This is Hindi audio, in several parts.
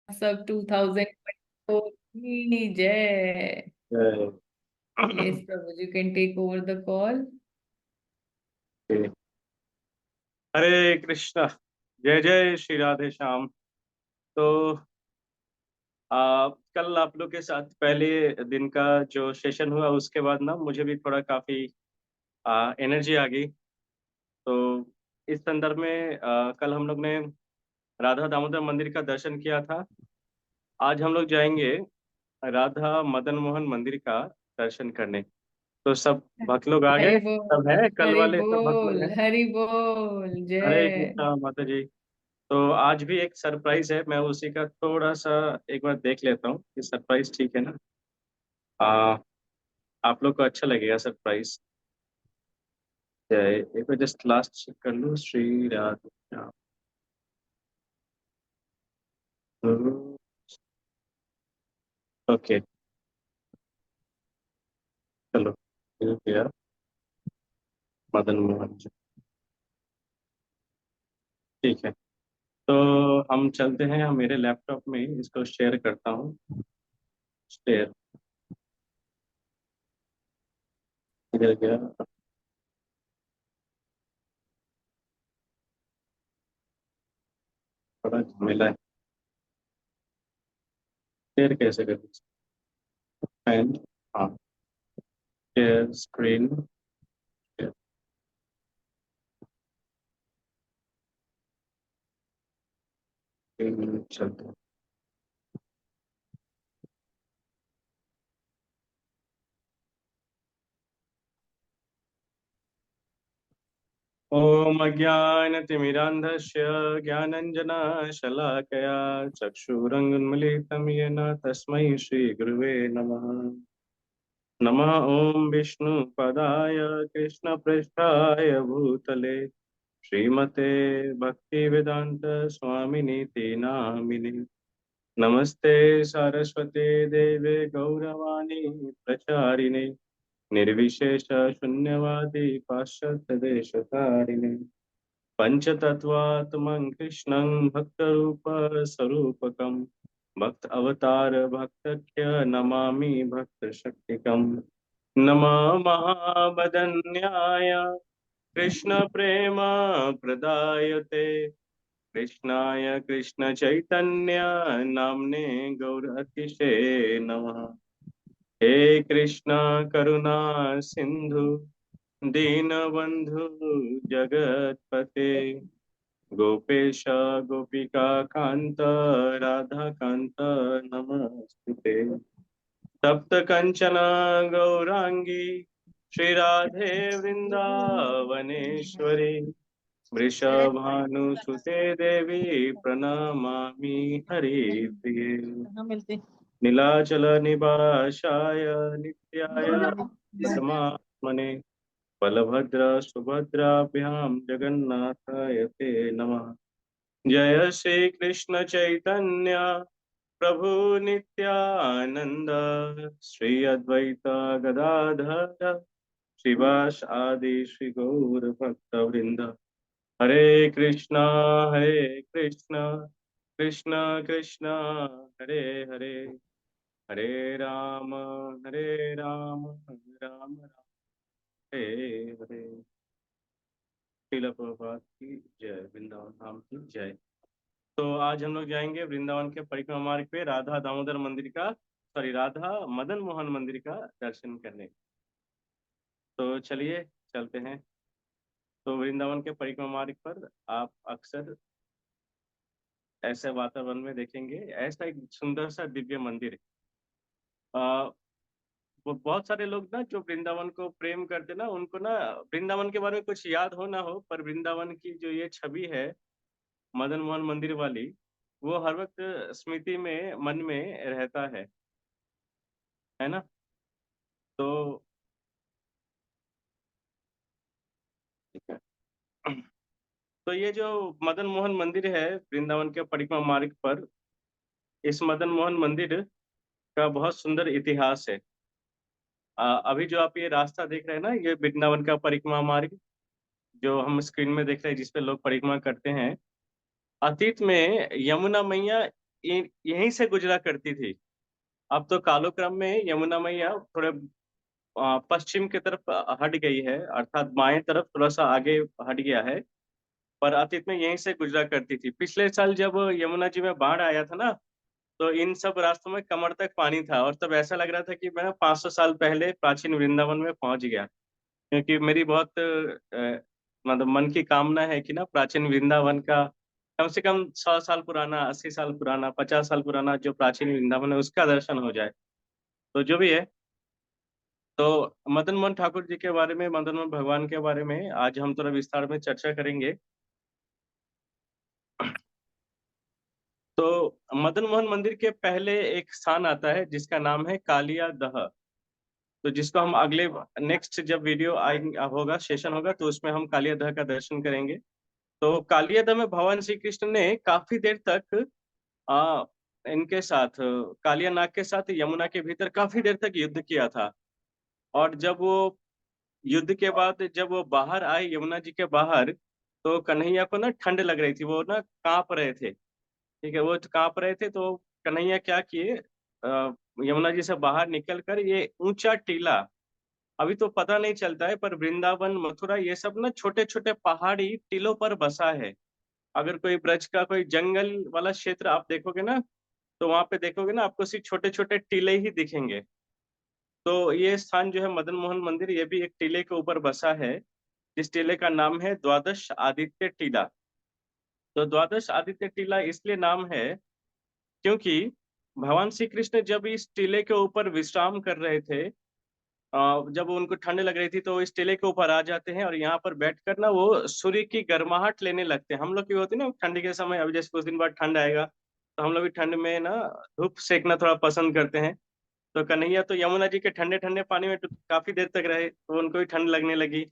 सब 2024 की जय। जय। Yes, Prabhu, you can take over the call. हरे कृष्णा। जय जय श्री राधे श्याम। तो कल आप लोग के साथ पहले दिन का जो सेशन हुआ उसके बाद ना मुझे भी थोड़ा काफी एनर्जी आ गई। तो इस संदर्भ में कल हम लोग ने राधा दामोदर मंदिर का दर्शन किया था। आज हम लोग जाएंगे राधा मदन मोहन मंदिर का दर्शन करने। तो सब भक्त लोग आ हरि गए, सब बोल, है, कल हरि वाले सब भक्त लोग बोल, हैं। हरि बोल, हरे जय। कृष्णा माता जी। तो आज भी एक सरप्राइज है, मैं उसी का थोड़ा सा एक बार देख लेता हूँ कि सरप्राइज ठीक है ना। आ, आप लोग को अच्छा लगेगा सरप्राइज। एक बार जस्ट लास्ट चेक कर लूँ, श्री राधे श्याम। ओके, चलो मिल गया मदन मोहन जी। ठीक है, तो हम चलते हैं। हम मेरे लैपटॉप में इसको शेयर करता हूँ। शेयर इधर गया, बड़ा झमेला है। शेयर कैसे करें? एंड हाँ, शेयर स्क्रीन। चलते हैं। ॐ अज्ञानतिमिरान्धस्य ज्ञानञ्जनशलाकया चक्षुरुन्मीलितं येन तस्मै श्रीगुरुवे नमः। नमः ॐ विष्णुपदाय कृष्णपृष्ठाय भूतले श्रीमते भक्तिवेदान्त स्वामिनीति नामिने। नमस्ते सारस्वते देवे गौरवाणी प्रचारिणे निर्विशेष शून्यवादी पाश्चात्यदेशतारिणे पंचतत्वात्मं कृष्णं भक्तरूपस्वरूपकं भक्त अवतार भक्तख्य नमामि भक्तशक्तिकं। नमः महावदन्याय कृष्ण प्रेम प्रदायते कृष्णाय कृष्ण चैतन्य नाम्ने गौर अतिशे नमः। हे कृष्ण करुणा सिंधु दीनबंधु जगतपते गोपेश गोपिका कांत राधा कांत नमस्तुते। तप्त कंचन गौरांगी श्री राधे वृंदावनेश्वरी वृषभानुसुते देवी प्रणमामि हरिप्रिये। नीलाचल निवासाय नित्याय परमात्मने बलभद्र सुभद्राभ्यां जगन्नाथाय ते नमः। जय श्री कृष्ण चैतन्य प्रभु नित्यानंद श्री अद्वैत गदाधर श्रीवास आदि श्री गौर भक्त वृंद। हरे कृष्णा कृष्ण कृष्ण हरे हरे, हरे राम राम राम हरे हरे। श्रील प्रभुपाद की जय, वृंदावन धाम की जय। तो आज हम लोग जाएंगे वृंदावन के परिक्रमा मार्ग पे राधा दामोदर मंदिर का, सॉरी, राधा मदन मोहन मंदिर का दर्शन करने। तो चलिए चलते हैं। तो वृंदावन के परिक्रमा मार्ग पर आप अक्सर ऐसे वातावरण में देखेंगे, ऐसा एक सुंदर सा दिव्य मंदिर है। वो बहुत सारे लोग ना जो वृंदावन को प्रेम करते ना, उनको ना वृंदावन के बारे में कुछ याद हो ना हो, पर वृंदावन की जो ये छवि है मदन मोहन मंदिर वाली, वो हर वक्त स्मृति में, मन में रहता है ना। तो ठीक है। तो ये जो मदन मोहन मंदिर है वृंदावन के परिक्रमा मार्ग पर, इस मदन मोहन मंदिर का बहुत सुंदर इतिहास है। अभी जो आप ये रास्ता देख रहे हैं ना, ये वृंदावन का परिक्रमा मार्ग जो हम स्क्रीन में देख रहे हैं, जिसपे लोग परिक्रमा करते हैं। अतीत में यमुना मैया यहीं से गुजरा करती थी। अब तो कालक्रम में यमुना मैया थोड़े पश्चिम की तरफ हट गई है, अर्थात बाएं तरफ थोड़ा सा आगे हट गया है। पर अतीत में यहीं से गुजरा करती थी। पिछले साल जब यमुना जी में बाढ़ आया था ना, तो इन सब रास्तों में कमर तक पानी था, और तब ऐसा लग रहा था कि मैं 500 साल पहले प्राचीन वृंदावन में पहुंच गया। क्योंकि मेरी बहुत मतलब मन की कामना है कि ना प्राचीन वृंदावन का कम से कम 100 साल पुराना, 80 साल पुराना, 50 साल पुराना जो प्राचीन वृंदावन है उसका दर्शन हो जाए। तो जो भी है, तो मदन मोहन ठाकुर जी के बारे में, मदन मोहन भगवान के बारे में आज हम थोड़ा विस्तार में चर्चा करेंगे। तो मदन मोहन मंदिर के पहले एक स्थान आता है जिसका नाम है कालिया दह। तो जिसको हम अगले नेक्स्ट जब वीडियो आएंगे होगा, सेशन होगा, तो उसमें हम कालिया दह का दर्शन करेंगे। तो कालिया दह में भगवान श्री कृष्ण ने काफी देर तक आ, इनके साथ, कालिया नाग के साथ यमुना के भीतर काफी देर तक युद्ध किया था। और जब वो युद्ध के बाद जब वो बाहर आए यमुना जी के बाहर, तो कन्हैया को ना ठंड लग रही थी, वो ना कांप रहे थे। ठीक है, वो तो कांप रहे थे, तो कन्हैया क्या किए, यमुना जी से बाहर निकल कर ये ऊंचा टीला, अभी तो पता नहीं चलता है पर वृंदावन मथुरा ये सब ना छोटे छोटे पहाड़ी टीलों पर बसा है। अगर कोई ब्रज का कोई जंगल वाला क्षेत्र आप देखोगे ना, तो वहां पे देखोगे ना आपको सिर्फ छोटे छोटे टीले ही दिखेंगे। तो ये स्थान जो है मदन मोहन मंदिर, ये भी एक टीले के ऊपर बसा है, जिस टीले का नाम है द्वादश आदित्य टीला। तो द्वादश आदित्य टीला इसलिए नाम है क्योंकि भगवान श्री कृष्ण जब इस टीले के ऊपर विश्राम कर रहे थे, जब उनको ठंड लग रही थी, तो इस टीले के ऊपर आ जाते हैं और यहाँ पर बैठकर ना वो सूर्य की गर्माहट लेने लगते हैं। हम लोग की होती है ना ठंडी के समय, अभी जैसे कुछ दिन बाद ठंड आएगा, तो हम लोग भी ठंड में ना धूप सेकना थोड़ा पसंद करते हैं। तो कन्हैया तो यमुना जी के ठंडे ठंडे पानी में तो काफी देर तक रहे, तो उनको भी ठंड लगने लगी।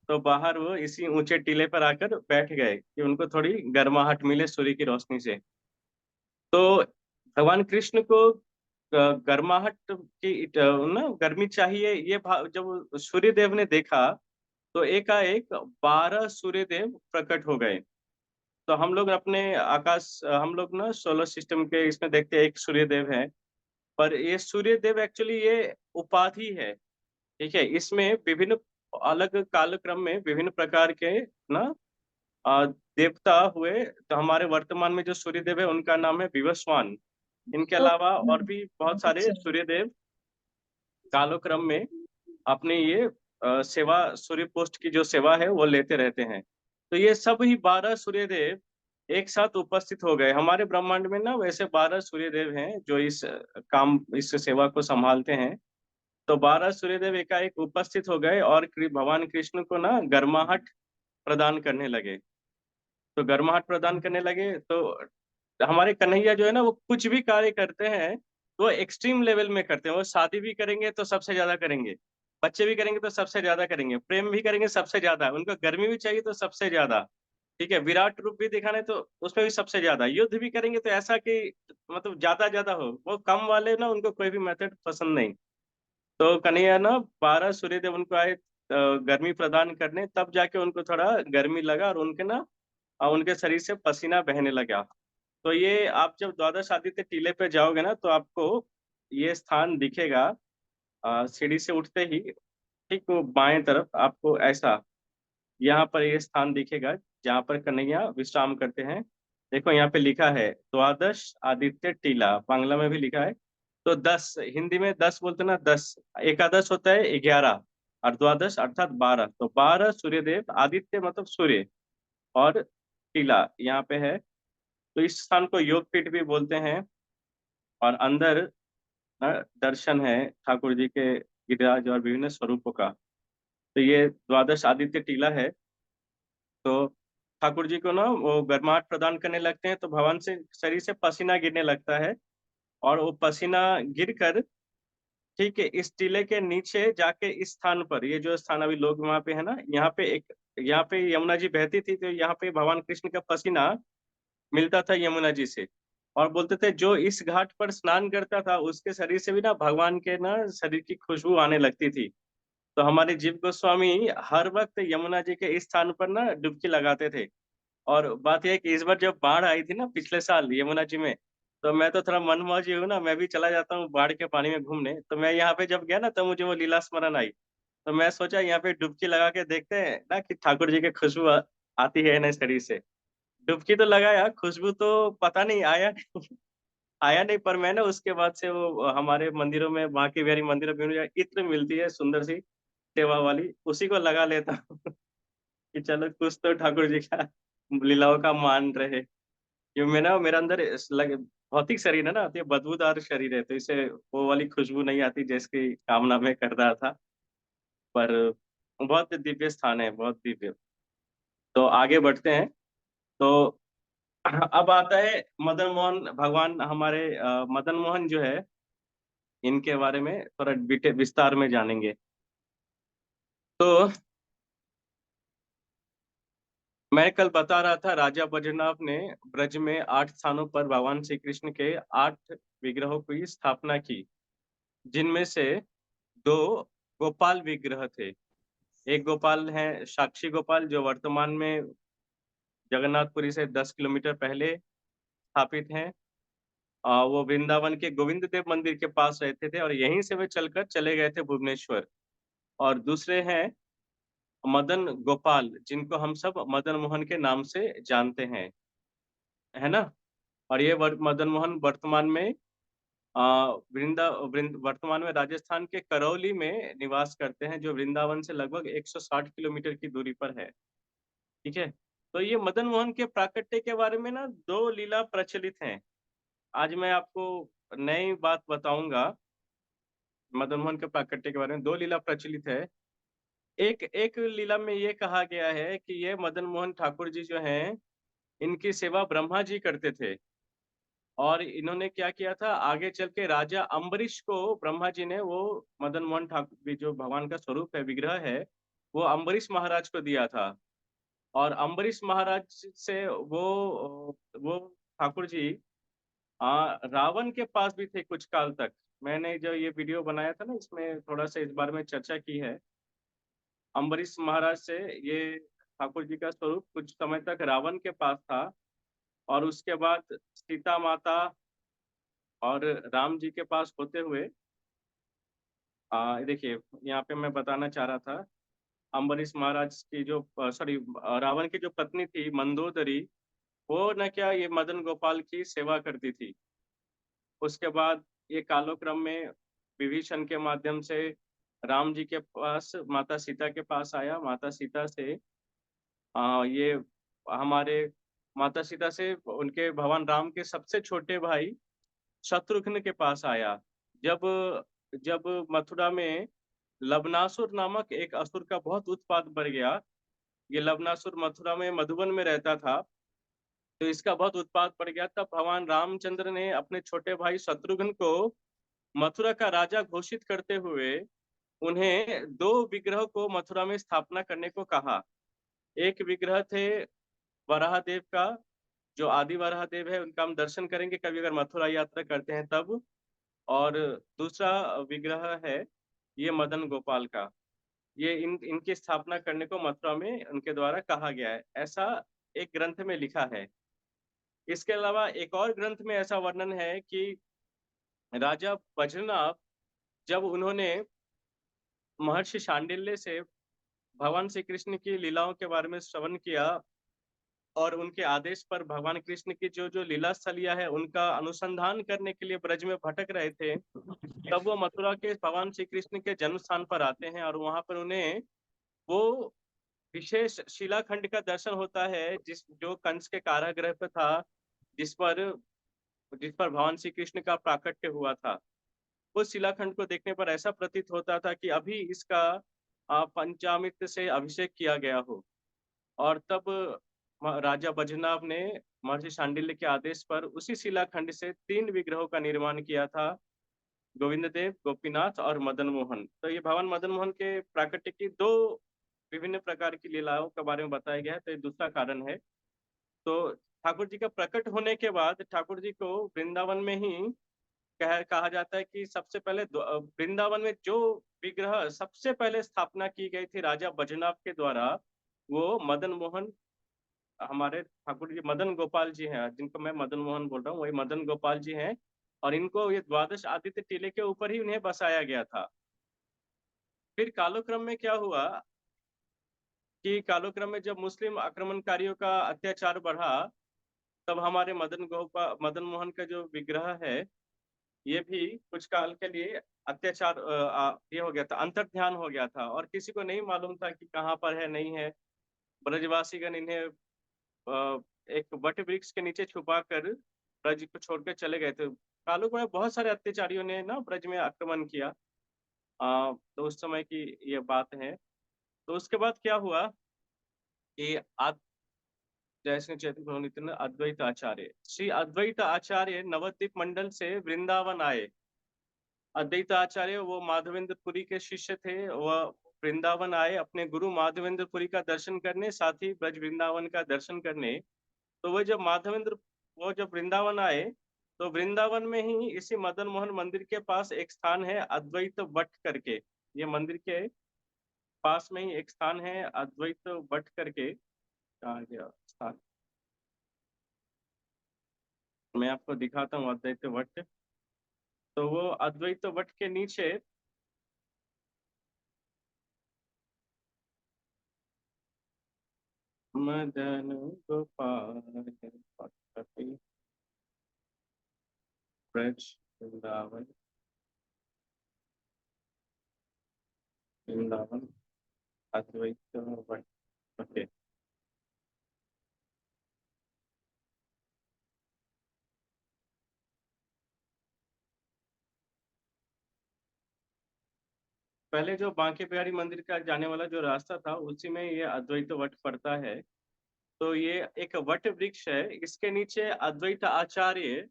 तो बाहर वो इसी ऊंचे टीले पर आकर बैठ गए कि उनको थोड़ी गर्माहट मिले सूर्य की रोशनी से। तो भगवान कृष्ण को गर्माहट की ना गर्मी चाहिए, ये जब सूर्य देव ने देखा, तो एकाएक 12 सूर्य देव प्रकट हो गए। तो हम लोग अपने आकाश, हम लोग ना सोलर सिस्टम के इसमें देखते हैं एक सूर्य देव है, पर ये सूर्य देव एक्चुअली ये उपाधि है। ठीक है, इसमें विभिन्न अलग कालक्रम में विभिन्न प्रकार के ना देवता हुए। तो हमारे वर्तमान में जो सूर्य देव है उनका नाम है विवस्वान। इनके अलावा और भी बहुत सारे अच्छा। सूर्य देव कालक्रम में अपने ये सेवा, सूर्य पोस्ट की जो सेवा है वो लेते रहते हैं। तो ये सब ही 12 सूर्य देव एक साथ उपस्थित हो गए। हमारे ब्रह्मांड में ना वैसे 12 सूर्य देव हैं जो इस काम, इस सेवा को संभालते हैं। तो 12 सूर्यदेव एकाएक उपस्थित हो गए और भगवान कृष्ण को ना गर्माहट प्रदान करने लगे। तो गर्माहट प्रदान करने लगे, तो हमारे कन्हैया जो है ना वो कुछ भी कार्य करते हैं तो वो एक्सट्रीम लेवल में करते हैं। वो शादी भी करेंगे तो सबसे ज्यादा करेंगे, बच्चे भी करेंगे तो सबसे ज्यादा करेंगे, प्रेम भी करेंगे सबसे ज्यादा, उनको गर्मी भी चाहिए तो सबसे ज्यादा। ठीक है, विराट रूप भी दिखाना है तो उसमें भी सबसे ज्यादा, युद्ध भी करेंगे तो ऐसा कि मतलब ज्यादा ज्यादा हो। वो कम वाले ना उनको कोई भी मेथड पसंद नहीं। तो कन्हैया ना 12 सूर्यदेव उनको आए गर्मी प्रदान करने, तब जाके उनको थोड़ा गर्मी लगा और उनके ना उनके शरीर से पसीना बहने लगा। तो ये आप जब द्वादश आदित्य टीले पे जाओगे ना, तो आपको ये स्थान दिखेगा। सीढ़ी से उठते ही ठीक वो बाएं तरफ आपको ऐसा यहाँ पर ये स्थान दिखेगा जहाँ पर कन्हैया विश्राम करते हैं। देखो यहाँ पे लिखा है द्वादश आदित्य टीला, बांग्ला में भी लिखा है। तो 10 हिंदी में 10 बोलते ना, 10 एकादश होता है 11, और द्वादश अर्थात 12। तो 12 सूर्यदेव, आदित्य मतलब सूर्य, और टीला यहाँ पे है। तो इस स्थान को योग पीठ भी बोलते हैं। और अंदर दर्शन है ठाकुर जी के गिरिराज और विभिन्न स्वरूपों का। तो ये द्वादश आदित्य टीला है। तो ठाकुर जी को ना वो गर्माहट प्रदान करने लगते हैं, तो भगवान से शरीर से पसीना गिरने लगता है। और वो पसीना गिर कर ठीक है इस टीले के नीचे जाके इस स्थान पर, ये जो स्थान अभी लोग वहां पे है ना, यहाँ पे एक, यहाँ पे यमुना जी बहती थी, तो यहाँ पे भगवान कृष्ण का पसीना मिलता था यमुना जी से। और बोलते थे जो इस घाट पर स्नान करता था उसके शरीर से भी ना भगवान के ना शरीर की खुशबू आने लगती थी। तो हमारे जीव गोस्वामी हर वक्त यमुना जी के इस स्थान पर ना डुबकी लगाते थे। और बात यह है कि इस बार जब बाढ़ आई थी ना पिछले साल यमुना जी में, तो मैं तो थोड़ा मनमौजी हूँ ना, मैं भी चला जाता हूँ बाढ़ के पानी में घूमने। तो मैं यहाँ पे जब गया ना, तो मुझे वो लीला स्मरण आई। तो मैं सोचा यहाँ पे डुबकी लगा के देखते हैं ना कि ठाकुर जी की खुशबू आती है ना शरीर से। डुबकी तो लगाया, खुशबू तो पता नहीं आया नहीं आया नहीं। पर मैं ना उसके बाद से वो हमारे मंदिरों में, बांके बिहारी मंदिरों में मुझे इत्र मिलती है सुंदर सी सेवा वाली, उसी को लगा लेता हूँ कि चलो कुछ तो ठाकुर जी का लीलाओं का मान रहे। क्योंकि मैं ना, मेरा अंदर भौतिक शरीर है ना, तो ये बदबूदार शरीर है, तो इसे वो वाली खुशबू नहीं आती जिसकी कामना में कर रहा था। पर बहुत दिव्य स्थान है, बहुत दिव्य। तो आगे बढ़ते हैं। तो अब आता है मदन मोहन भगवान हमारे, मदन मोहन जो है, इनके बारे में थोड़ा विस्तार में जानेंगे। तो मैं कल बता रहा था, राजा बजनाभ ने ब्रज में 8 स्थानों पर भगवान श्री कृष्ण के 8 विग्रहों की स्थापना की, जिनमें से 2 गोपाल विग्रह थे। एक गोपाल है साक्षी गोपाल, जो वर्तमान में जगन्नाथपुरी से 10 किलोमीटर पहले स्थापित हैं। वो वृंदावन के गोविंद देव मंदिर के पास रहते थे, और यहीं से वे चलकर चले गए थे भुवनेश्वर। और दूसरे हैं मदन गोपाल, जिनको हम सब मदन मोहन के नाम से जानते हैं, है ना। और ये मदन मोहन वर्तमान में वर्तमान में राजस्थान के करौली में निवास करते हैं, जो वृंदावन से लगभग 160 किलोमीटर की दूरी पर है। ठीक है। तो ये मदन मोहन के प्राकट्य के बारे में ना 2 लीला प्रचलित हैं। आज मैं आपको नई बात बताऊंगा। मदन मोहन के प्राकट्य के बारे में 2 लीला प्रचलित है। एक एक लीला में ये कहा गया है कि ये मदन मोहन ठाकुर जी जो हैं, इनकी सेवा ब्रह्मा जी करते थे। और इन्होंने क्या किया था, आगे चल के राजा अम्बरीश को ब्रह्मा जी ने वो मदन मोहन ठाकुर जो भगवान का स्वरूप है, विग्रह है, वो अम्बरीश महाराज को दिया था। और अम्बरीश महाराज से वो ठाकुर जी रावण के पास भी थे कुछ काल तक। मैंने जो ये वीडियो बनाया था ना, इसमें थोड़ा सा इस बारे में चर्चा की है। अम्बरीश महाराज से ये ठाकुर जी का स्वरूप कुछ समय तक रावण के पास था। और उसके बाद सीता माता और राम जी के पास होते हुए, देखिए यहाँ पे मैं बताना चाह रहा था, अम्बरीश महाराज की जो सॉरी रावण की जो पत्नी थी मंदोदरी, वो न क्या ये मदन गोपाल की सेवा करती थी। उसके बाद ये कालोक्रम में विभीषण के माध्यम से राम जी के पास, माता सीता के पास आया। माता सीता से ये हमारे माता सीता से उनके भगवान राम के सबसे छोटे भाई शत्रुघ्न के पास आया। जब जब मथुरा में लवनासुर नामक एक असुर का बहुत उत्पात बढ़ गया। ये लवनासुर मथुरा में मधुबन में रहता था। तो इसका बहुत उत्पात बढ़ गया, तब भगवान रामचंद्र ने अपने छोटे भाई शत्रुघ्न को मथुरा का राजा घोषित करते हुए उन्हें 2 विग्रह को मथुरा में स्थापना करने को कहा। एक विग्रह थे वराह देव का, जो आदि वराह देव है, उनका हम दर्शन करेंगे कभी अगर मथुरा यात्रा करते हैं तब। और दूसरा विग्रह है ये मदन गोपाल का। ये इनकी स्थापना करने को मथुरा में उनके द्वारा कहा गया है, ऐसा एक ग्रंथ में लिखा है। इसके अलावा एक और ग्रंथ में ऐसा वर्णन है कि राजा बजनाभ, जब उन्होंने महर्षि शांडिल्य से भगवान श्री कृष्ण की लीलाओं के बारे में श्रवण किया, और उनके आदेश पर भगवान कृष्ण की जो जो लीला स्थलियां है उनका अनुसंधान करने के लिए ब्रज में भटक रहे थे, तब वो मथुरा के भगवान श्री कृष्ण के जन्म स्थान पर आते हैं। और वहां पर उन्हें वो विशेष शिलाखंड का दर्शन होता है, जिस जो कंस के कारागृह पे था, जिस पर जिस पर भगवान श्री कृष्ण का प्राकट्य हुआ था। उस शिलाखंड को देखने पर ऐसा प्रतीत होता था कि अभी इसका पंचामृत से अभिषेक किया गया हो। और तब राजा बजनाभ ने महर्षि शांडिल्य के आदेश पर उसी शिलाखंड से 3 विग्रहों का निर्माण किया था, गोविंद देव, गोपीनाथ और मदन मोहन। तो ये भगवान मदन मोहन के प्राकट्य की 2 विभिन्न प्रकार की लीलाओं के बारे में बताया गया है, तो ये दूसरा कारण है। तो ठाकुर जी का प्रकट होने के बाद ठाकुर जी को वृंदावन में ही कहा जाता है कि सबसे पहले वृंदावन में जो विग्रह सबसे पहले स्थापना की गई थी राजा बजनाभ के द्वारा, वो मदन मोहन हमारे ठाकुर जी मदन गोपाल जी हैं, जिनको मैं मदन मोहन बोल रहा हूँ, वही मदन गोपाल जी हैं। और इनको ये द्वादश आदित्य टीले के ऊपर ही उन्हें बसाया गया था। फिर कालक्रम में क्या हुआ कि कालक्रम में जब मुस्लिम आक्रमणकारियों का अत्याचार बढ़ा, तब हमारे मदन मोहन का जो विग्रह है, ये भी कुछ काल के लिए अत्याचार ये हो गया था, अंतर्ध्यान हो गया था, और किसी को नहीं मालूम था कि कहाँ पर है, नहीं है। ब्रजवासीगण इन्हें एक वट वृक्ष के नीचे छुपा कर ब्रज को छोड़कर चले गए थे। कालू में बहुत सारे अत्याचारियों ने ना ब्रज में आक्रमण किया। तो उस समय की ये बात है। तो उसके बाद क्या हुआ कि जैसे चैतन्य नित्यानंद अद्वैत आचार्य, श्री अद्वैत आचार्य नवद्वीप मंडल से वृंदावन आए। अद्वैत आचार्य वो माधवेंद्रपुरी के शिष्य थे। वह वृंदावन आए अपने गुरु माधवेंद्रपुरी का दर्शन करने, साथ ही ब्रज वृंदावन का दर्शन करने। तो वो जब वृंदावन आए, तो वृंदावन में ही इसी मदन मोहन मंदिर के पास एक स्थान है अद्वैत वट करके। ये मंदिर के पास में ही एक स्थान है अद्वैत वट करके। कहाँ गया स्थान, मैं आपको दिखाता हूँ अद्वैत वट। तो वो अद्वैत वट के नीचे मदन गोपाल पति ब्रज वृंदावन, वृंदावन अद्वैत वट। ओके। पहले जो बांके बिहारी मंदिर का जाने वाला जो रास्ता था, उसी में ये अद्वैत वट पड़ता है। तो ये एक वट वृक्ष है, इसके नीचे अद्वैत आचार्य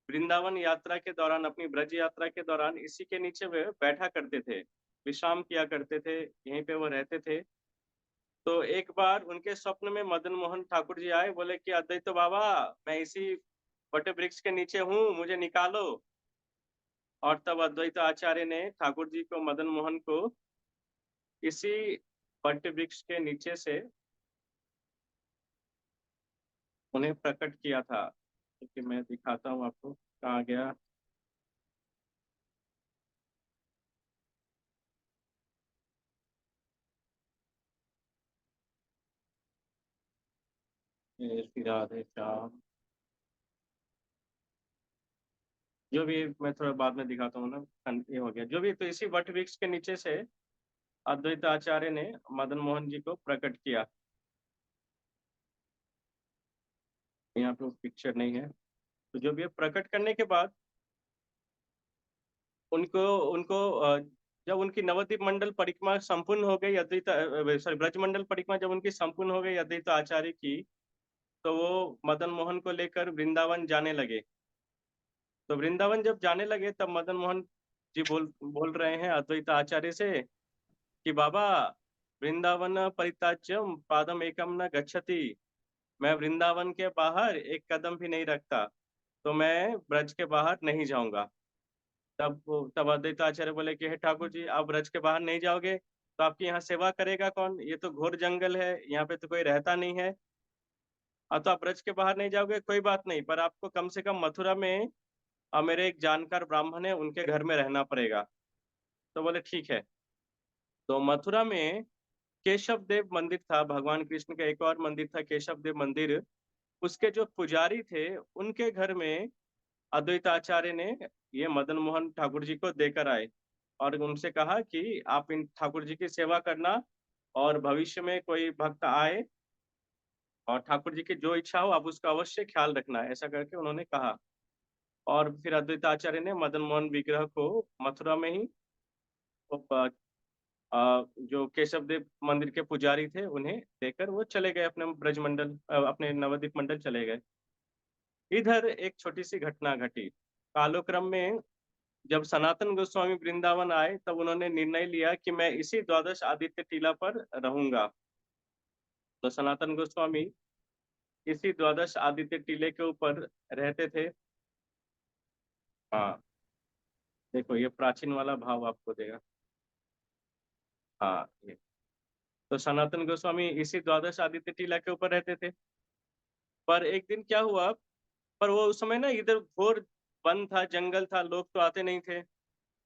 वृंदावन यात्रा के दौरान, अपनी ब्रज यात्रा के दौरान इसी के नीचे वे बैठा करते थे, विश्राम किया करते थे, यहीं पे वो रहते थे। तो एक बार उनके स्वप्न में मदन मोहन ठाकुर जी आए, बोले कि अद्वैत बाबा, मैं इसी वट वृक्ष के नीचे हूँ, मुझे निकालो। और तब अद्वैत आचार्य ने ठाकुर जी को, मदन मोहन को, इसी वट वृक्ष के नीचे से उन्हें प्रकट किया था। क्योंकि मैं दिखाता हूँ आपको कहाँ गया। ये श्री राधे श्याम, जो भी मैं थोड़ा बाद में दिखाता हूँ ना, ये हो गया जो भी। तो इसी वट वृक्ष के नीचे से अद्वैत आचार्य ने मदन मोहन जी को प्रकट किया। यहाँ पे पिक्चर नहीं है। तो जो भी है, प्रकट करने के बाद उनको उनको जब उनकी नवद्वीप मंडल परिक्रमा संपूर्ण हो गई, अद्वैत सॉरी ब्रज मंडल परिक्रमा जब उनकी संपूर्ण हो गई अद्वैत आचार्य की, तो वो मदन मोहन को लेकर वृंदावन जाने लगे। तो वृंदावन जब जाने लगे, तब मदन मोहन जी बोल बोल रहे हैं अद्वैत आचार्य से कि बाबा, वृंदावन परित्याज्यम पादम एकम न गच्छति। मैं वृंदावन के बाहर एक कदम भी नहीं रखता, तो मैं ब्रज के बाहर नहीं जाऊंगा। तब अद्वैत आचार्य बोले कि हे ठाकुर जी, आप ब्रज के बाहर नहीं जाओगे तो आपकी यहाँ सेवा करेगा कौन? ये तो घोर जंगल है, यहाँ पे तो कोई रहता नहीं है। तो आप ब्रज के बाहर नहीं जाओगे, कोई बात नहीं, पर आपको कम से कम मथुरा में मेरे एक जानकार ब्राह्मण है, उनके घर में रहना पड़ेगा। तो बोले ठीक है। तो मथुरा में केशव देव मंदिर था, भगवान कृष्ण का एक और मंदिर था केशव देव मंदिर। उसके जो पुजारी थे, उनके घर में अद्वैत आचार्य ने ये मदन मोहन ठाकुर जी को देकर आए, और उनसे कहा कि आप इन ठाकुर जी की सेवा करना, और भविष्य में कोई भक्त आए और ठाकुर जी की जो इच्छा हो आप उसका अवश्य ख्याल रखना, ऐसा करके उन्होंने कहा। और फिर अद्वैत आचार्य ने मदन मोहन विग्रह को मथुरा में ही वो, जो केशव देव मंदिर के पुजारी थे उन्हें देकर वो चले गए, अपने ब्रज मंडल अपने नवद्वीप मंडल चले गए। इधर एक छोटी सी घटना घटी। कालक्रम में जब सनातन गोस्वामी वृंदावन आए, तब उन्होंने निर्णय लिया कि मैं इसी द्वादश आदित्य टीला पर रहूंगा। तो सनातन गोस्वामी इसी द्वादश आदित्य टीले के ऊपर रहते थे। हाँ, देखो ये प्राचीन वाला भाव आपको देगा। हाँ ये। तो सनातन गोस्वामी इसी द्वादश आदित्य टीला के ऊपर रहते थे। पर एक दिन क्या हुआ, पर वो उस समय ना इधर घोर वन था, जंगल था, लोग तो आते नहीं थे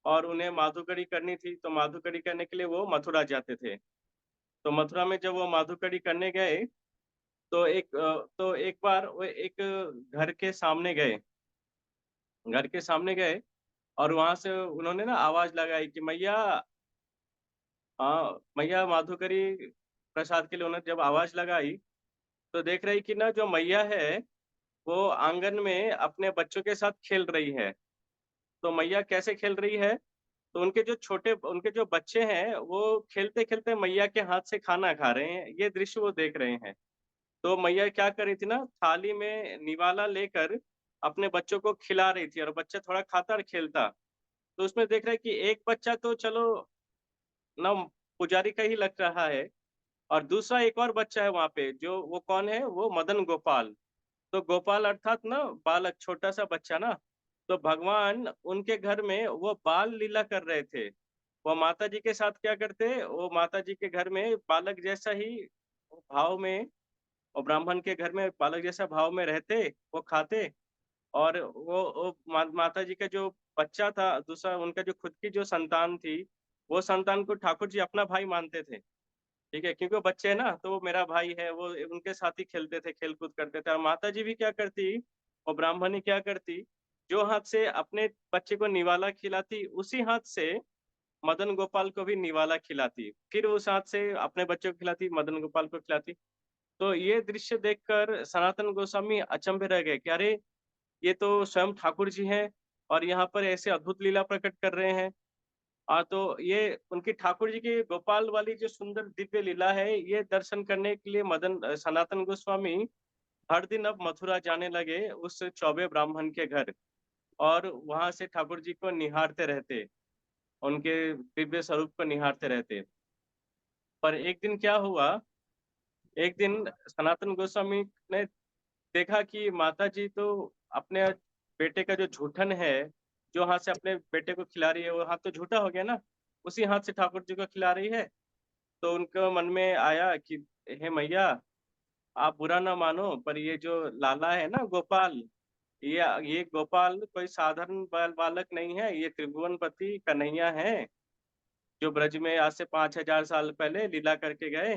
और उन्हें माधुकरी करनी थी, तो माधुकरी करने के लिए वो मथुरा जाते थे। तो मथुरा में जब वो माधुकरी करने गए, तो एक बार वो एक घर के सामने गए, घर के सामने गए और वहाँ से उन्होंने ना आवाज़ लगाई कि मैया, मैया माधुकरी प्रसाद के लिए उन्होंने जब आवाज़ लगाई, तो देख रही कि ना जो मैया है, वो आँगन में अपने बच्चों के साथ खेल रही है। तो मैया कैसे खेल रही है? तो उनके जो बच्चे हैं, वो खेलते-खेलते मैया के हाथ से खाना खा रहे हैं, ये दृश्य वो देख रहे हैं। तो मैया क्या कर रही थी ना, थाली में निवाला लेकर अपने बच्चों को खिला रही थी और बच्चा थोड़ा खाता और खेलता। तो उसमें देख रहे हैं कि एक बच्चा तो चलो ना पुजारी का ही लग रहा है और दूसरा एक और बच्चा है वहाँ पे, जो वो कौन है? वो मदन गोपाल। तो गोपाल अर्थात ना बालक, छोटा-सा बच्चा ना, तो भगवान उनके घर में वो बाल लीला कर रहे थे। वो माताजी के साथ क्या करते, वो माताजी के घर में बालक जैसा ही भाव में, और ब्राह्मण के घर में बालक जैसा भाव में रहते, वो खाते और वो माताजी का जो बच्चा था, दूसरा उनका जो खुद की जो संतान थी, वो संतान को ठाकुर जी अपना भाई मानते थे। ठीक है? क्योंकि वो बच्चे हैं ना, तो वो मेरा भाई है, वो उनके साथ ही खेलते थे, खेल-कूद करते थे और माताजी भी क्या करती, वो ब्राह्मणी क्या करती, जो हाथ से अपने बच्चे को निवाला खिलाती, उसी हाथ से मदन गोपाल को भी निवाला खिलाती। फिर उस हाथ से अपने बच्चों को खिलाती, मदन गोपाल को खिलाती। तो ये दृश्य देखकर सनातन गोस्वामी अचंभे रह गए कि अरे! ये तो स्वयं ठाकुर जी हैं और यहाँ पर ऐसे अद्भुत लीला प्रकट कर रहे हैं। तो ये उनकी ठाकुर जी की गोपाल वाली जो सुंदर दिव्य लीला है, ये दर्शन करने के लिए सनातन गोस्वामी हर दिन अब मथुरा जाने लगे उस चौबे ब्राह्मण के घर और वहाँ से ठाकुर जी को निहारते रहते, उनके दिव्य स्वरूप को निहारते रहते। पर एक दिन क्या हुआ, एक दिन सनातन गोस्वामी ने देखा कि माताजी तो अपने बेटे का जो जूठन है, जो हाथ से अपने बेटे को खिला रही है, वो हाथ तो झूठा हो गया ना, उसी हाथ से ठाकुर जी को खिला रही है। तो उनको मन में आया कि हे मैया, आप बुरा ना मानो, पर ये जो लाला है ना गोपाल, ये ये गोपाल कोई साधारण बालक नहीं है, ये त्रिभुवनपति कन्हैया है, जो ब्रज में आज से 5000 साल पहले लीला करके गए,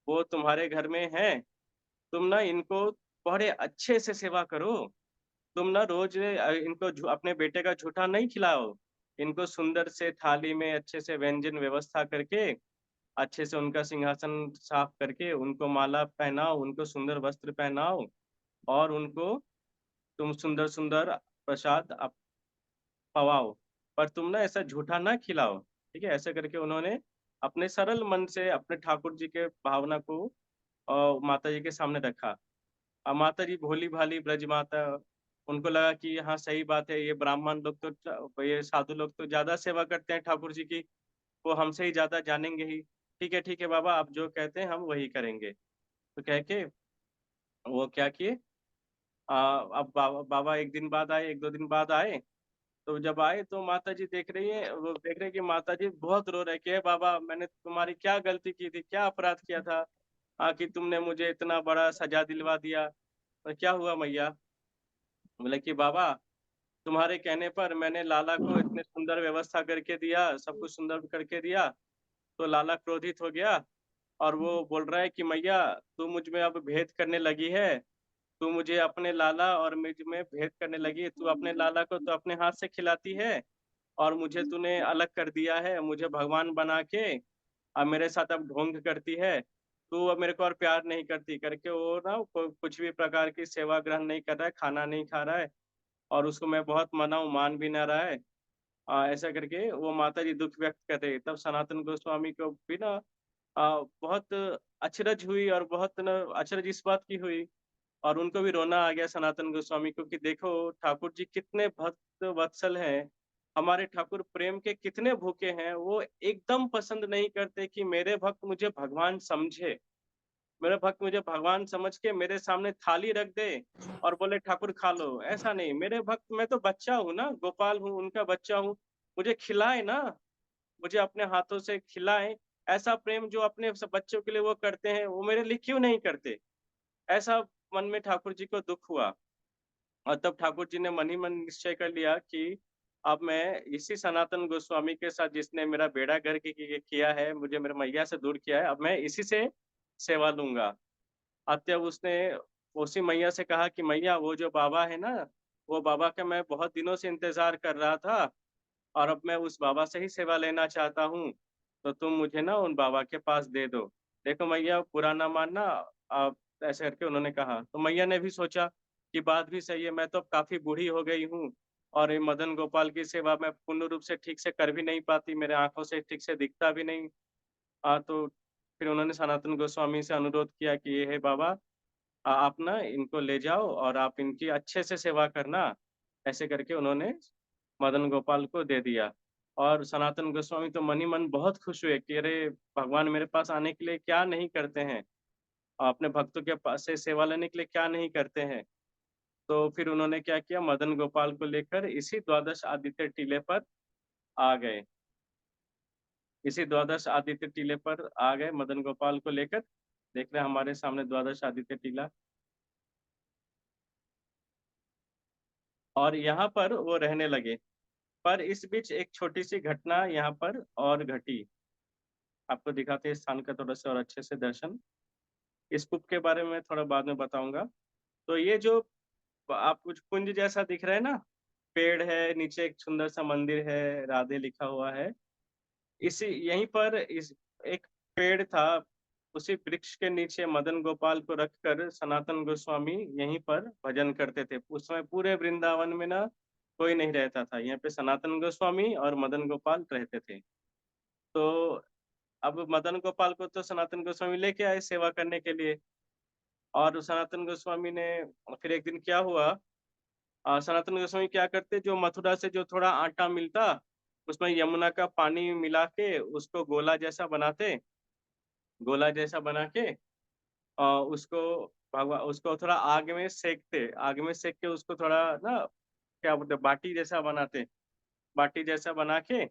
वो तुम्हारे घर में हैं। तुम ना इनको बड़े अच्छे से सेवा करो। तुम ना रोज़ इनको अपने बेटे का जूठा नहीं खिलाओ। इनको सुंदर से थाली में अच्छे से व्यंजन व्यवस्था करके, अच्छे से उनका सिंहासन साफ करके, उनको माला पहनाओ, उनको सुंदर वस्त्र पहनाओ और उनको तुम सुंदर-सुंदर प्रसाद पवाओ। पर तुम ना ऐसा झूठा ना खिलाओ। ठीक है? ऐसे करके उन्होंने अपने सरल मन से अपने ठाकुर जी के भावना को माताजी के सामने रखा। माताजी भोली-भाली ब्रज माता, उनको लगा कि हाँ, सही बात है, ये ब्राह्मण लोग तो ये साधु लोग तो ज़्यादा सेवा करते हैं ठाकुर जी की, वो हमसे ही ज़्यादा जानेंगे ही। ठीक है बाबा, आप जो कहते हैं हम वही करेंगे। तो कह के वो क्या किए, अब बाबा 1 दिन बाद आए, 1-2 दिन बाद आए, तो जब आए तो माताजी देख रही हैं, वो देख रहे हैं कि माताजी बहुत रो रहे हैं कि हे बाबा, मैंने तुम्हारी क्या गलती की थी, क्या अपराध किया था, कि तुमने मुझे इतना बड़ा सज़ा दिलवा दिया। तो क्या हुआ मैया? बोले कि बाबा, तुम्हारे कहने पर मैंने लाला को इतने सुंदर व्यवस्था करके दिया, सब कुछ सुंदर करके दिया, तो लाला क्रोधित हो गया और वो बोल रहा है कि मैया, तू मुझ में अब भेद करने लगी है, तू मुझे अपने लाला और मुझ में भेद करने लगी है, तू अपने लाला को तो अपने हाथ से खिलाती है और मुझे तूने अलग कर दिया है, मुझे भगवान बना के अब मेरे साथ अब ढोंग करती है, तू अब मेरे को और प्यार नहीं करती करके वो ना कुछ भी प्रकार की सेवा ग्रहण नहीं कर रहा है, खाना नहीं खा रहा है और उसको मैं बहुत मनाऊँ, मान भी ना रहा है। ऐसा करके वो माताजी दुःख व्यक्त कर रही है। तब सनातन गोस्वामी को भी ना बहुत अचरज हुई और बहुत ना अचरज इस बात की हुई और उनको भी रोना आ गया सनातन गोस्वामी को कि देखो ठाकुर जी कितने भक्त वत्सल हैं, हमारे ठाकुर प्रेम के कितने भूखे हैं, वो एकदम पसंद नहीं करते कि मेरे भक्त मुझे भगवान समझे। मेरा भक्त मुझे भगवान समझ के मेरे सामने थाली रख दे और बोले ठाकुर खा लो, ऐसा नहीं। मेरे भक्त, मैं तो बच्चा हूँ ना, गोपाल हूँ, उनका बच्चा हूँ, मुझे खिलाए ना, मुझे अपने हाथों से खिलाएँ। ऐसा प्रेम जो अपने बच्चों के लिए वो करते हैं, वो मेरे लिए क्यों नहीं करते? ऐसा मन में ठाकुर जी को दुःख हुआ और तब ठाकुर जी ने मन ही मन निश्चय कर लिया कि अब मैं इसी सनातन गोस्वामी के साथ जिसने मेरा बेड़ा गर्क किया है, मुझे मेरे मैया से दूर किया है, अब मैं इसी से सेवा लूँगा। तब उसने उसी मैया से कहा कि मैया वो जो बाबा है ना, वो बाबा का मैं बहुत दिनों से इंतज़ार कर रहा था और अब मैं उस बाबा से ही सेवा लेना चाहता हूँ, तो तुम मुझे ना उन बाबा के पास दे दो। देखो मैया बुरा ना मानना, आप ऐसे करके उन्होंने कहा। तो मैया ने भी सोचा कि बात भी सही है, मैं तो अब काफ़ी बूढ़ी हो गई हूँ और ये मदन गोपाल की सेवा मैं पूर्ण रूप से ठीक से कर भी नहीं पाती, मेरे आँखों से ठीक से दिखता भी नहीं। तो फिर उन्होंने सनातन गोस्वामी से अनुरोध किया कि ये है बाबा, आप ना इनको ले जाओ और आप इनकी अच्छे से सेवा करना। ऐसे करके उन्होंने मदन गोपाल को दे दिया और सनातन गोस्वामी तो मन ही मन बहुत खुश हुए कि अरे! भगवान मेरे पास आने के लिए क्या नहीं करते हैं, अपने भक्तों के पास से सेवा लेने के लिए क्या नहीं करते हैं। तो फिर उन्होंने क्या किया, मदन गोपाल को लेकर इसी द्वादश आदित्य टीले पर आ गए। इसी द्वादश आदित्य टीले पर आ गए मदन गोपाल को लेकर। देख रहे हैं हमारे सामने द्वादश आदित्य टीला और यहाँ पर वो रहने लगे। पर इस बीच एक छोटी-सी घटना यहाँ पर और घटी। आपको दिखाते हैं स्थान का थोड़ा-सा और अच्छे से दर्शन। इस कूप के बारे में थोड़ा बाद में बताऊँगा। तो ये जो आप कुछ कुंज जैसा दिख रहा है ना, पेड़ है, नीचे एक सुंदर-सा मंदिर है, राधे लिखा हुआ है। इसी यहीं पर इस एक पेड़ था, उसी वृक्ष के नीचे मदन गोपाल को रखकर सनातन गोस्वामी यहीं पर भजन करते थे। उस समय पूरे वृंदावन में ना कोई नहीं रहता था। यहाँ पे सनातन गोस्वामी और मदन गोपाल रहते थे। तो अब मदन गोपाल को तो सनातन गोस्वामी लेके आए सेवा करने के लिए और सनातन गोस्वामी ने फिर एक दिन क्या हुआ, सनातन गोस्वामी क्या करते, जो मथुरा से जो थोड़ा आटा मिलता, उसमें यमुना का पानी मिला के उसको गोला जैसा बना के उसको उसको थोड़ा आग में सेक के उसको थोड़ा ना क्या बोलते हैं बाटी जैसा बनाते, बाटी जैसा बना के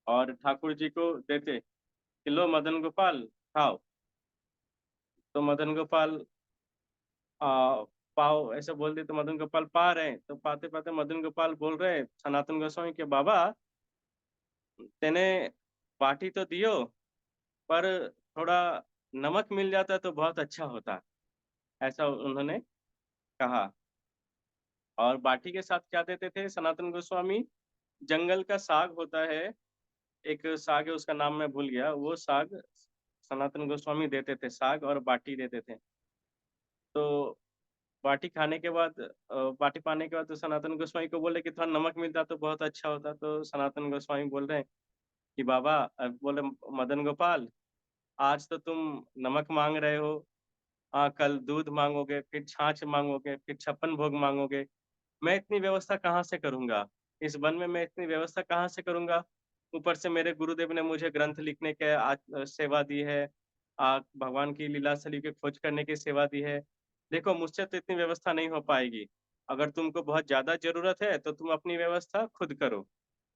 और ठाकुर जी को देते कि लो मदन गोपाल खाओ। तो मदन गोपाल पाओ ऐसा बोल दिए तो मदन गोपाल पा रहे हैं, तो पाते-पाते मदन गोपाल बोल रहे हैं सनातन गोस्वामी के बाबा, तेने बाटी तो दियो पर थोड़ा नमक मिल जाता तो बहुत अच्छा होता। ऐसा उन्होंने कहा और बाटी के साथ क्या देते थे सनातन गोस्वामी? जंगल का साग होता है, एक साग है उसका नाम मैं भूल गया, वो साग सनातन गोस्वामी देते थे, साग और बाटी देते थे। तो बाटी खाने के बाद बाटी पाने के बाद तो सनातन गोस्वामी को बोले कि थोड़ा नमक मिलता तो बहुत अच्छा होता। तो सनातन गोस्वामी बोल रहे हैं कि बाबा बोले मदन गोपाल, आज तो तुम नमक माँग रहे हो, कल दूध माँगोगे, फिर छाछ माँगोगे, फिर 56 भोग माँगोगे। मैं इतनी व्यवस्था कहाँ से करूँगा? इस वन में मैं इतनी व्यवस्था कहाँ से करूँगा? ऊपर से मेरे गुरुदेव ने मुझे ग्रंथ लिखने के सेवा दी है। भगवान की लीलास्थली की खोज करने की सेवा दी है। देखो मुझसे तो इतनी व्यवस्था नहीं हो पाएगी। अगर तुमको बहुत ज़्यादा ज़रूरत है तो तुम अपनी व्यवस्था खुद करो।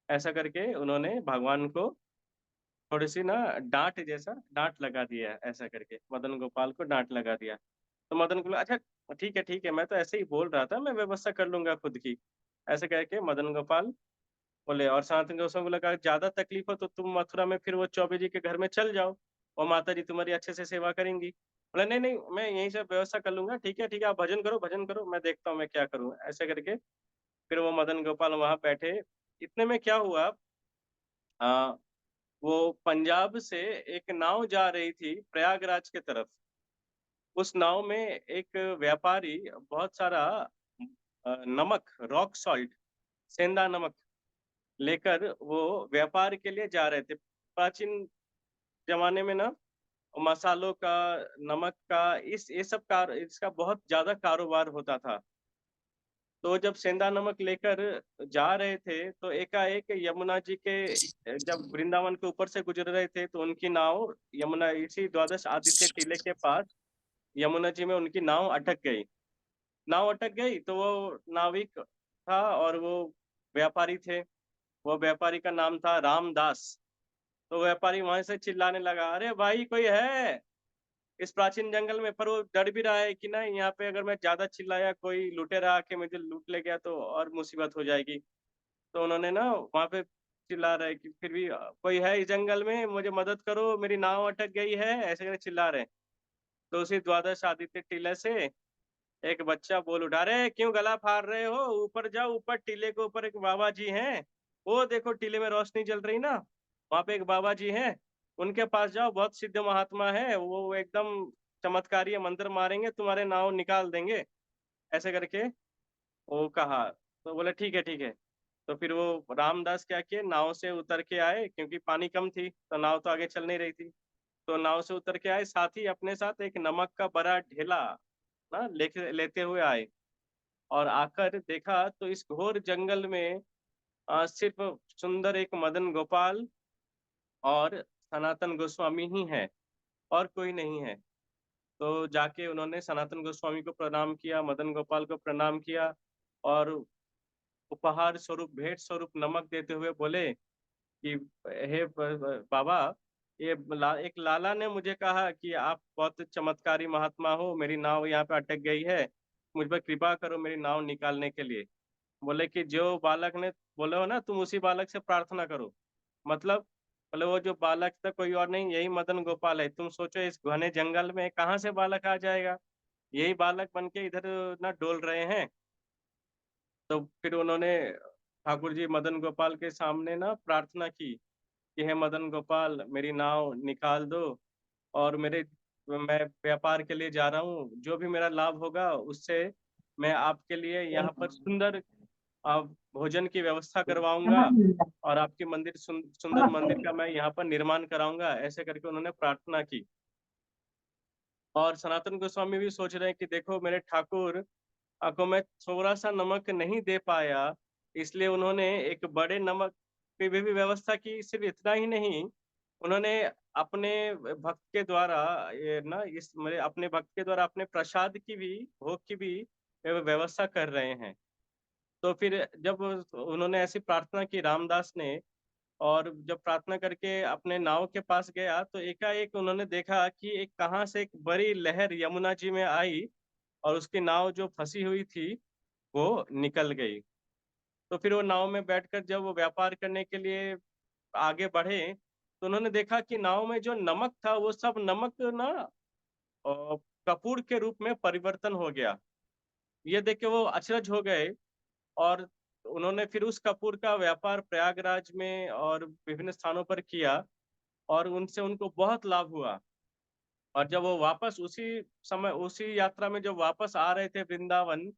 ऐसा करके उन्होंने भगवान को थोड़ी-सी ना डाँट लगा दिया ऐसा करके, मदन गोपाल को डाँट लगा दिया। तो मदन गोपाल अच्छा ठीक है, मैं तो ऐसे ही बोल रहा था, मैं व्यवस्था कर लूँगा खुद की। ऐसे कह के मदन गोपाल बोले और सनातन गोस्वामी को लगा ज़्यादा तकलीफ हो तो तुम मथुरा में फिर वो चौबे जी के घर में चल जाओ और माता जी तुम्हारी अच्छे से सेवा करेंगी। बोला नहीं, मैं यहीं से व्यवस्था कर लूँगा, ठीक है, आप भजन करो, मैं देखता हूँ मैं क्या करूँ। ऐसे करके फिर वो मदन गोपाल वहाँ बैठे। इतने में क्या हुआ, अ, वो पंजाब से एक नाव जा रही थी प्रयागराज की तरफ। उस नाव में एक व्यापारी बहुत सारा नमक, रॉक सॉल्ट, सेंधा नमक लेकर वो व्यापार के लिए जा रहे थे। प्राचीन ज़माने में ना मसालों का, नमक का इस ये सब इसका बहुत ज़्यादा कारोबार होता था। तो जब सेंधा नमक लेकर जा रहे थे, तो एकाएक यमुना जी के जब वृंदावन के ऊपर से गुज़र रहे थे, तो उनकी नाव यमुना इसी द्वादश आदित्य टीले के पास यमुना जी में उनकी नाव अटक गई। नाव अटक गई तो वो नाविक था और वो व्यापारी थे। वो व्यापारी का नाम था रामदास। तो व्यापारी वहाँ से चिल्लाने लगा, "अरे भाई कोई है? इस प्राचीन जंगल में, पर वो डर भी रहा है कि ना यहाँ पे अगर मैं ज्यादा चिल्लाया कोई लुटेरा आके मुझे लूट ले गया तो और मुसीबत हो जाएगी। तो उन्होंने ना वहां पे चिल्ला रहे कि फिर भी कोई है इस जंगल में, मुझे मदद करो, मेरी नाव अटक गई है, ऐसे करके चिल्ला रहे हैं। तो उसी द्वादश आदित्य टीले से एक बच्चा बोल उठा, रहे क्यों गला फाड़ रहे हो, ऊपर जाओ, ऊपर टीले के ऊपर एक बाबा जी हैं, वो देखो टीले में रोशनी जल रही ना, वहां पे एक बाबा जी हैं, उनके पास जाओ, बहुत सिद्ध महात्मा है वो, एकदम चमत्कारी है, मंत्र मारेंगे तुम्हारे नाव निकाल देंगे, ऐसे करके वो कहा। तो बोले ठीक है ठीक है। तो फिर वो रामदास क्या किए, नाव से उतर के आए, क्योंकि पानी कम थी तो नाव तो आगे चल नहीं रही थी। तो नाव से उतर के आए, साथ ही अपने साथ एक नमक का बड़ा ढेला ना लेके लेते हुए आए। और आकर देखा तो इस घोर जंगल में सिर्फ सुंदर एक मदन गोपाल और सनातन गोस्वामी ही है, और कोई नहीं है। तो जाके उन्होंने सनातन गोस्वामी को प्रणाम किया, मदन गोपाल को प्रणाम किया, और उपहार स्वरूप, भेंट स्वरूप नमक देते हुए बोले कि हे बाबा, एक लाला ने मुझे कहा कि आप बहुत चमत्कारी महात्मा हो, मेरी नाव यहाँ पे अटक गई है, मुझ पर कृपा करो मेरी नाव निकालने के लिए। बोले कि जो बालक ने बोले हो ना, तुम उसी बालक से प्रार्थना करो। मतलब बोले वो जो बालक था कोई और नहीं, यही मदन गोपाल है। तुम सोचो इस घने जंगल में कहाँ से बालक आ जाएगा, यही बालक बन के इधर ना डोल रहे हैं। तो फिर उन्होंने ठाकुर जी मदन गोपाल के सामने ना प्रार्थना की कि हे मदन गोपाल, मेरी नाव निकाल दो, और मैं व्यापार के लिए जा रहा हूँ, जो भी मेरा लाभ होगा उससे मैं आपके लिए यहाँ पर सुंदर भोजन की व्यवस्था करवाऊंगा, और आपके मंदिर सुंदर मंदिर का मैं यहाँ पर निर्माण कराऊंगा, ऐसे करके उन्होंने प्रार्थना की। और सनातन गोस्वामी भी सोच रहे हैं कि देखो मेरे ठाकुर को मैं थोड़ा सा नमक नहीं दे पाया, इसलिए उन्होंने एक बड़े नमक की भी व्यवस्था की। सिर्फ इतना ही नहीं, उन्होंने अपने भक्त के द्वारा, ये ना इस मेरे अपने भक्त के द्वारा अपने प्रसाद की भी, भोग की भी व्यवस्था कर रहे हैं। तो फिर जब उन्होंने ऐसी प्रार्थना की रामदास ने, और जब प्रार्थना करके अपने नाव के पास गया तो एकाएक उन्होंने देखा कि एक कहाँ से एक बड़ी लहर यमुना जी में आई, और उसकी नाव जो फंसी हुई थी वो निकल गई। तो फिर वो नाव में बैठकर जब वो व्यापार करने के लिए आगे बढ़े, तो उन्होंने देखा कि नाव में जो नमक था वो सब नमक ना कपूर के रूप में परिवर्तन हो गया। ये देख के वो अचरज हो गए, और उन्होंने फिर उस कपूर का व्यापार प्रयागराज में और विभिन्न स्थानों पर किया, और उनसे उनको बहुत लाभ हुआ। और जब वो वापस उसी समय उसी यात्रा में जब वापस आ रहे थे वृंदावन,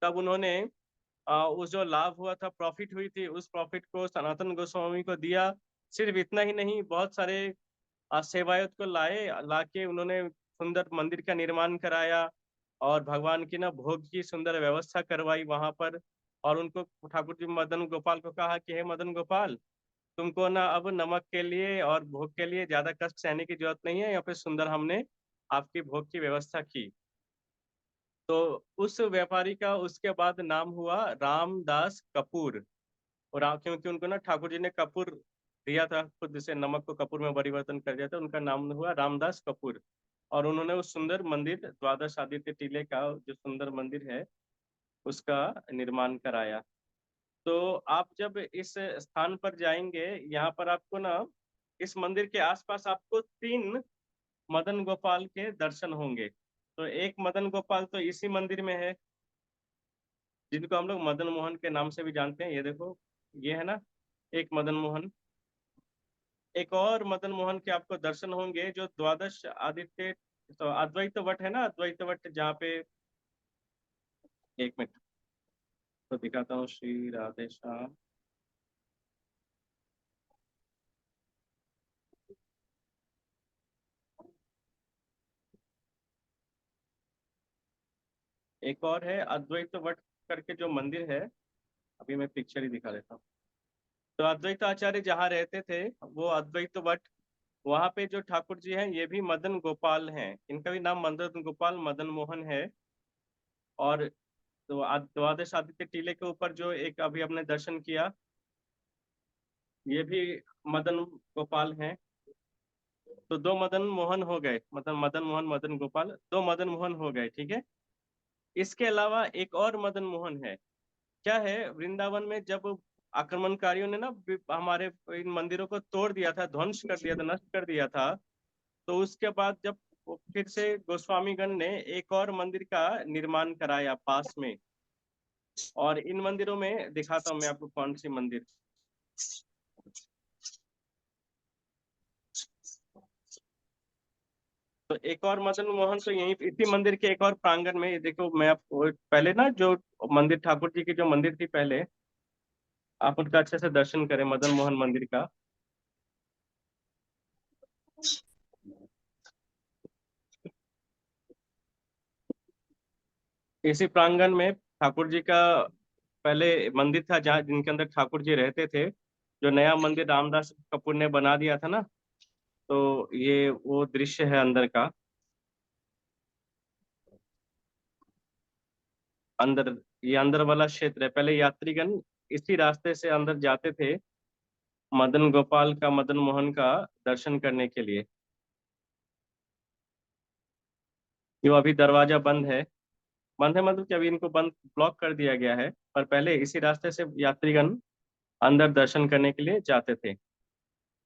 तब उन्होंने उस जो लाभ हुआ था, प्रॉफिट हुई थी, उस प्रॉफिट को सनातन गोस्वामी को दिया। सिर्फ इतना ही नहीं, बहुत सारे सेवायत को लाके उन्होंने सुंदर मंदिर का निर्माण कराया, और भगवान की ना भोग की सुंदर व्यवस्था करवाई वहां पर। और उनको ठाकुर जी मदन गोपाल को कहा कि हे मदन गोपाल, तुमको ना अब नमक के लिए और भोग के लिए ज्यादा कष्ट सहने की जरूरत नहीं है, यहाँ पे सुंदर हमने आपकी भोग की व्यवस्था की। तो उस व्यापारी का उसके बाद नाम हुआ रामदास कपूर। और क्योंकि उनको ना ठाकुर जी ने कपूर दिया था, खुद से नमक को कपूर में परिवर्तन कर दिया था, उनका नाम हुआ रामदास कपूर। और उन्होंने उस सुंदर मंदिर द्वादश आदित्य टीले का जो सुंदर मंदिर है उसका निर्माण कराया। तो आप जब इस स्थान पर जाएंगे, यहाँ पर आपको ना इस मंदिर के आसपास आपको 3 मदन गोपाल के दर्शन होंगे। तो एक मदन गोपाल तो इसी मंदिर में है, जिनको हम लोग मदन मोहन के नाम से भी जानते हैं। ये देखो, ये है ना एक मदन मोहन। एक और मदन मोहन के आपको दर्शन होंगे जो द्वादश आदित्य, तो अद्वैत वट है ना, अद्वैत वट जहाँ पे, एक मिनट तो दिखाता हूँ, श्री राधे श्याम। एक और है अद्वैत वट करके जो मंदिर है, अभी मैं पिक्चर ही दिखा देता हूँ। तो अद्वैत आचार्य जहाँ रहते थे, वो अद्वैत वट, वहाँ पे जो ठाकुर जी हैं ये भी मदन गोपाल हैं, इनका भी नाम मदन गोपाल मदन मोहन है। और तो द्वादश आदित्य टीले के ऊपर जो एक अभी हमने दर्शन किया, ये भी मदन गोपाल हैं। तो दो मदन मोहन हो गए, मतलब मदन मोहन मदन गोपाल, दो मदन मोहन हो गए, ठीक है। इसके अलावा एक और मदन मोहन है। क्या है, वृंदावन में जब आक्रमणकारियों ने ना हमारे इन मंदिरों को तोड़ दिया था, ध्वंस कर दिया था, नष्ट कर दिया था, तो उसके बाद जब वो फिर से गोस्वामीगण ने एक और मंदिर का निर्माण कराया पास में। और इन मंदिरों में दिखाता हूँ मैं आपको कौन सी मंदिर। तो एक और मदन मोहन तो यहीं इसी मंदिर के एक और प्रांगण में, ये देखो मैं आपको पहले ना जो मंदिर ठाकुर जी की जो मंदिर थी पहले, आप उनका अच्छे से दर्शन करें मदन मोहन मंदिर का। इसी प्रांगण में ठाकुर जी का पहले मंदिर था, जहाँ जिनके अंदर ठाकुर जी रहते थे। जो नया मंदिर रामदास कपूर ने बना दिया था ना, तो ये वो दृश्य है अंदर का। अंदर, ये अंदर वाला क्षेत्र है। पहले यात्रीगण इसी रास्ते से अंदर जाते थे मदन गोपाल का, मदन मोहन का दर्शन करने के लिए। जो अभी दरवाजा बंद है, बंद है मतलब कि अभी इनको बंद ब्लॉक कर दिया गया है, पर पहले इसी रास्ते से यात्रीगण अंदर दर्शन करने के लिए जाते थे।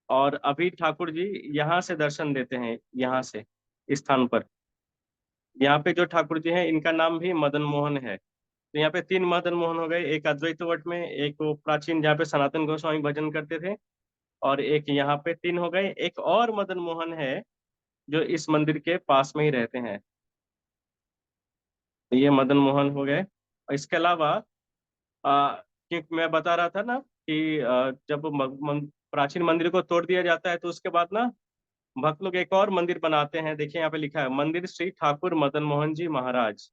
और अभी ठाकुर जी यहाँ से दर्शन देते हैं, यहाँ से इस स्थान पर। यहाँ पे जो ठाकुर जी हैं इनका नाम भी मदन मोहन है। तो यहाँ पे तीन मदन मोहन हो गए, एक अद्वैत वट में, एक वो प्राचीन जहाँ पे सनातन गोस्वामी भजन करते थे, और एक यहाँ पे, तीन हो गए। एक और मदन मोहन है जो इस मंदिर के पास में ही रहते हैं। तो ये मदन मोहन हो गए। और इसके अलावा क्योंकि मैं बता रहा था ना कि जब प्राचीन मंदिर को तोड़ दिया जाता है तो उसके बाद ना भक्त लोग एक और मंदिर बनाते हैं। देखिए यहाँ पे लिखा है मंदिर श्री ठाकुर मदन मोहन जी महाराज,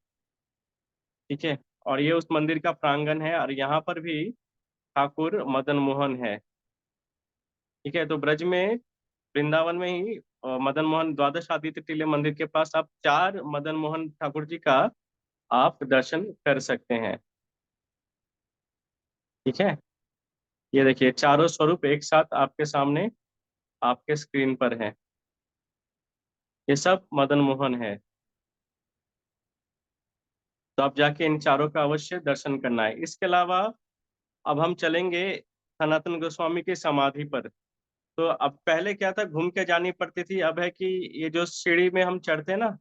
ठीक है। और ये उस मंदिर का प्रांगण है, और यहाँ पर भी ठाकुर मदन मोहन है, ठीक है। तो ब्रज में, वृंदावन में ही मदन मोहन द्वादश आदित्य टीले मंदिर के पास आप चार मदन मोहन ठाकुर जी का आप दर्शन कर सकते हैं, ठीक है। ये देखिए चारों स्वरूप एक साथ आपके सामने, आपके स्क्रीन पर है। ये सब मदन मोहन है। तो आप जाके इन चारों का अवश्य दर्शन करना है। इसके अलावा अब हम चलेंगे सनातन गोस्वामी की समाधि पर। तो अब पहले क्या था, घूम के जानी पड़ती थी, अब है कि ये जो सीढ़ी में हम चढ़ते हैं ना,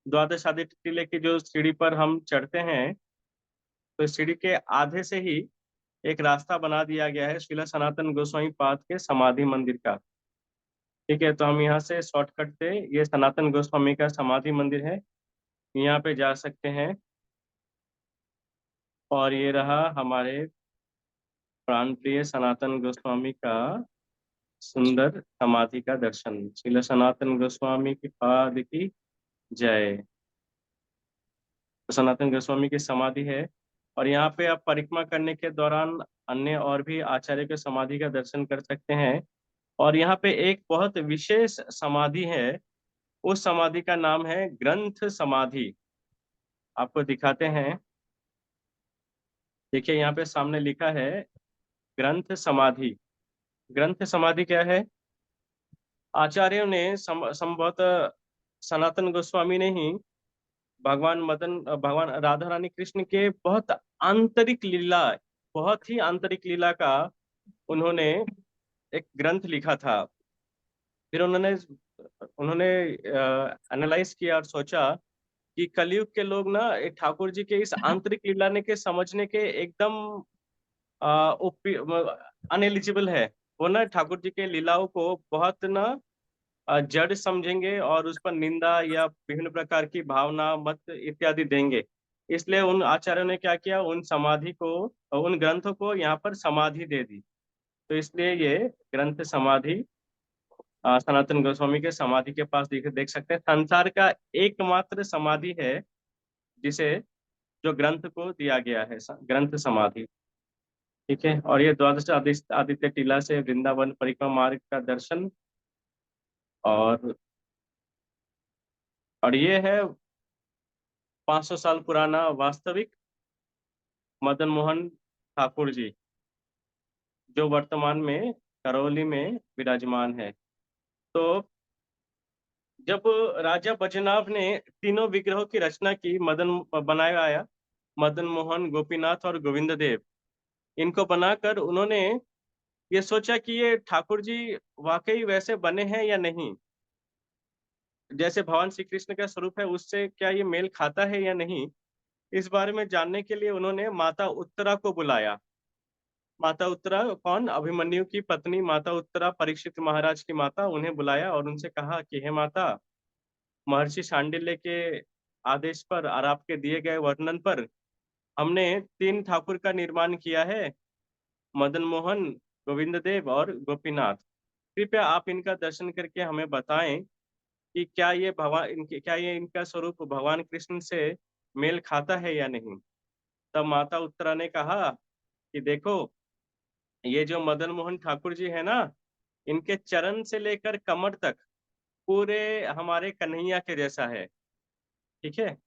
द्वादश आदित्य टिले की जो सीढ़ी पर हम चढ़ते हैं, तो इस सीढ़ी के आधे से ही एक रास्ता बना दिया गया है श्रीला सनातन गोस्वामी पाद के समाधि मंदिर का, ठीक है। तो हम यहाँ से शॉर्टकट से, ये सनातन गोस्वामी का समाधि मंदिर है, यहाँ पे जा सकते हैं। और ये रहा हमारे प्राणप्रिय सनातन गोस्वामी का सुंदर समाधि का दर्शन। श्रील सनातन गोस्वामी की पाद की जय। तो सनातन गोस्वामी की समाधि है, और यहाँ पे आप परिक्रमा करने के दौरान अन्य और भी आचार्य के समाधि का दर्शन कर सकते हैं। और यहाँ पे एक बहुत विशेष समाधि है, उस समाधि का नाम है ग्रंथ समाधि। आपको दिखाते हैं, देखिए यहाँ पे सामने लिखा है ग्रंथ समाधि। ग्रंथ समाधि क्या है? आचार्यों ने संभवतः सनातन गोस्वामी ने ही भगवान राधा रानी कृष्ण के बहुत आंतरिक लीला, बहुत ही आंतरिक लीला का उन्होंने एक ग्रंथ लिखा था। फिर उन्होंने उन्होंने एनालाइज किया और सोचा कि कलयुग के लोग ना ठाकुर जी के इस आंतरिक लीला ने के समझने के एकदम अनएलिजिबल है। वो ना ठाकुर जी के लीलाओं को बहुत ना जड़ समझेंगे, और उस पर निंदा या विभिन्न प्रकार की भावना मत इत्यादि देंगे। इसलिए उन आचार्यों ने क्या किया, उन समाधि को, उन ग्रंथों को यहाँ पर समाधि दे दी। तो इसलिए ये ग्रंथ समाधि सनातन गोस्वामी के समाधि के पास देख सकते हैं। संसार का एकमात्र समाधि है जिसे, जो ग्रंथ को दिया गया है, ग्रंथ समाधि, ठीक है। और ये द्वादश आदित्य आदित्य टीला से वृंदावन परिक्रमा मार्ग का दर्शन। और ये है 500 साल पुराना वास्तविक मदन मोहन ठाकुर जी, जो वर्तमान में करौली में विराजमान है। तो जब राजा बजनाभ ने तीनों विग्रहों की रचना की, मदन बनाया आया, मदन मोहन, गोपीनाथ और गोविंद देव, इनको बनाकर उन्होंने ये सोचा कि ये ठाकुर जी वाकई वैसे बने हैं या नहीं, जैसे भगवान श्री कृष्ण का स्वरूप है उससे क्या ये मेल खाता है या नहीं। इस बारे में जानने के लिए उन्होंने माता उत्तरा को बुलाया। माता उत्तरा कौन? अभिमन्यु की पत्नी माता उत्तरा, परीक्षित महाराज की माता, उन्हें बुलाया और उनसे कहा कि हे माता, महर्षि शांडिल्य के आदेश पर और आपके दिए गए वर्णन पर हमने तीन ठाकुर का निर्माण किया है, मदन मोहन, गोविंद देव और गोपीनाथ। कृपया आप इनका दर्शन करके हमें बताएं कि क्या ये इनका स्वरूप भगवान कृष्ण से मेल खाता है या नहीं। तब माता उत्तरा ने कहा कि देखो, ये जो मदन मोहन ठाकुर जी है ना, इनके चरण से लेकर कमर तक पूरे हमारे कन्हैया के जैसा है। ठीक है।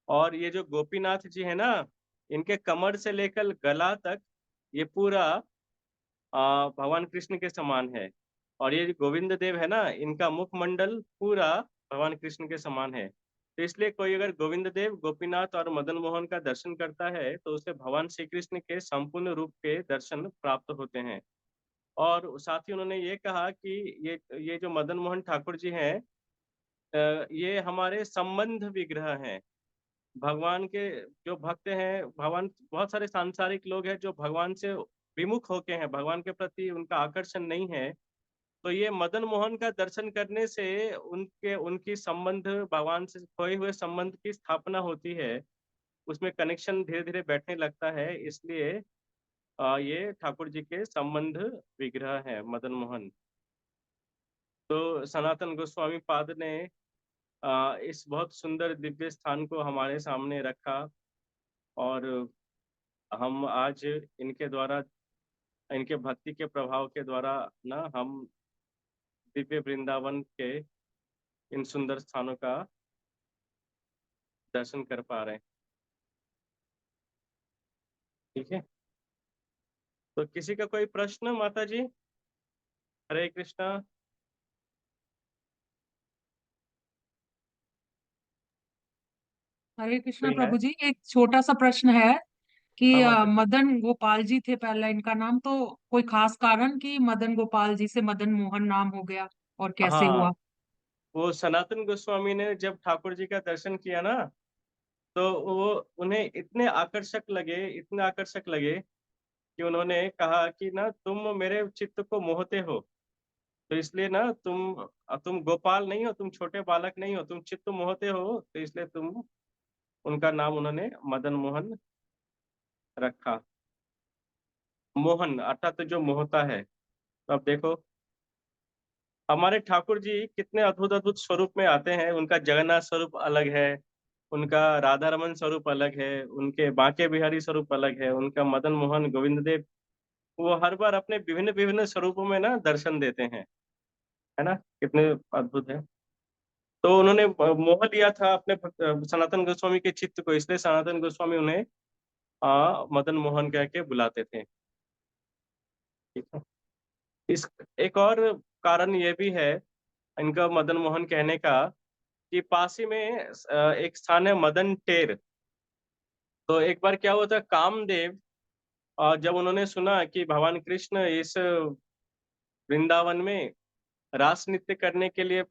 और ये जो गोपीनाथ जी है ना, इनके कमर से लेकर गला तक ये पूरा भगवान कृष्ण के समान है। और ये जो गोविंद देव है ना, इनका मुखमंडल पूरा भगवान कृष्ण के समान है। तो इसलिए कोई अगर गोविंद देव, गोपीनाथ और मदन मोहन का दर्शन करता है तो उसे भगवान श्री कृष्ण के संपूर्ण रूप के दर्शन प्राप्त होते हैं। और साथ ही उन्होंने ये कहा कि ये जो मदन मोहन ठाकुर जी हैं, ये हमारे संबंध विग्रह हैं। भगवान के जो भक्त हैं, भगवान, बहुत सारे सांसारिक लोग हैं जो भगवान से विमुख होके हैं, भगवान के प्रति उनका आकर्षण नहीं है। तो ये मदन मोहन का दर्शन करने से उनके उनकी संबंध, भगवान से खोए हुए संबंध की स्थापना होती है, उसमें कनेक्शन धीरे धीरे बैठने लगता है। इसलिए ये ठाकुर जी के संबंध विग्रह है मदन मोहन। तो सनातन गोस्वामी पाद ने इस बहुत सुंदर दिव्य स्थान को हमारे सामने रखा, और हम आज इनके द्वारा, इनके भक्ति के प्रभाव के द्वारा ना, हम दिव्य वृंदावन के इन सुंदर स्थानों का दर्शन कर पा रहे हैं। ठीक है। तो किसी का कोई प्रश्न माता जी? हरे कृष्णा। हरे कृष्णा कोई है? प्रभु जी, एक छोटा सा प्रश्न है कि हाँ माता जी। मदन गोपाल जी थे पहला इनका नाम, तो कोई खास कारण कि मदन गोपाल जी से मदन मोहन नाम हो गया, और कैसे हाँ, हुआ? वो सनातन गोस्वामी ने जब ठाकुर जी का दर्शन किया ना, तो वो उन्हें इतने आकर्षक लगे, इतने आकर्षक लगे कि उन्होंने कहा कि ना, तुम मेरे चित्त को मोहते हो, तो इसलिए ना तुम गोपाल नहीं हो, तुम छोटे बालक नहीं हो, तुम चित्त मोहते हो, तो इसलिए तुम, उनका नाम उन्होंने मदन मोहन रखा। मोहन अर्थात जो मोहता है। तो अब देखो, हमारे ठाकुर जी कितने अद्भुत अद्भुत स्वरूप में आते हैं। उनका जगन्नाथ स्वरूप अलग है, उनका राधा रमन स्वरूप अलग है, उनके बांके बिहारी स्वरूप अलग है, उनका मदन मोहन, गोविंद देव, वो हर बार अपने विभिन्न विभिन्न स्वरूपों में ना दर्शन देते हैं। है ना, कितने अद्भुत है। तो उन्होंने मोह लिया था अपने सनातन गोस्वामी के चित्त को, इसलिए सनातन गोस्वामी उन्हें मदन मोहन कह के बुलाते थे। ठीक है। इस एक और कारण ये भी है इनका मदन मोहन कहने का, कि पास ही में एक स्थान है मदन टेर। तो एक बार क्या हुआ था, कामदेव जब उन्होंने सुना कि भगवान कृष्ण इस वृंदावन में रास नृत्य करने के लिए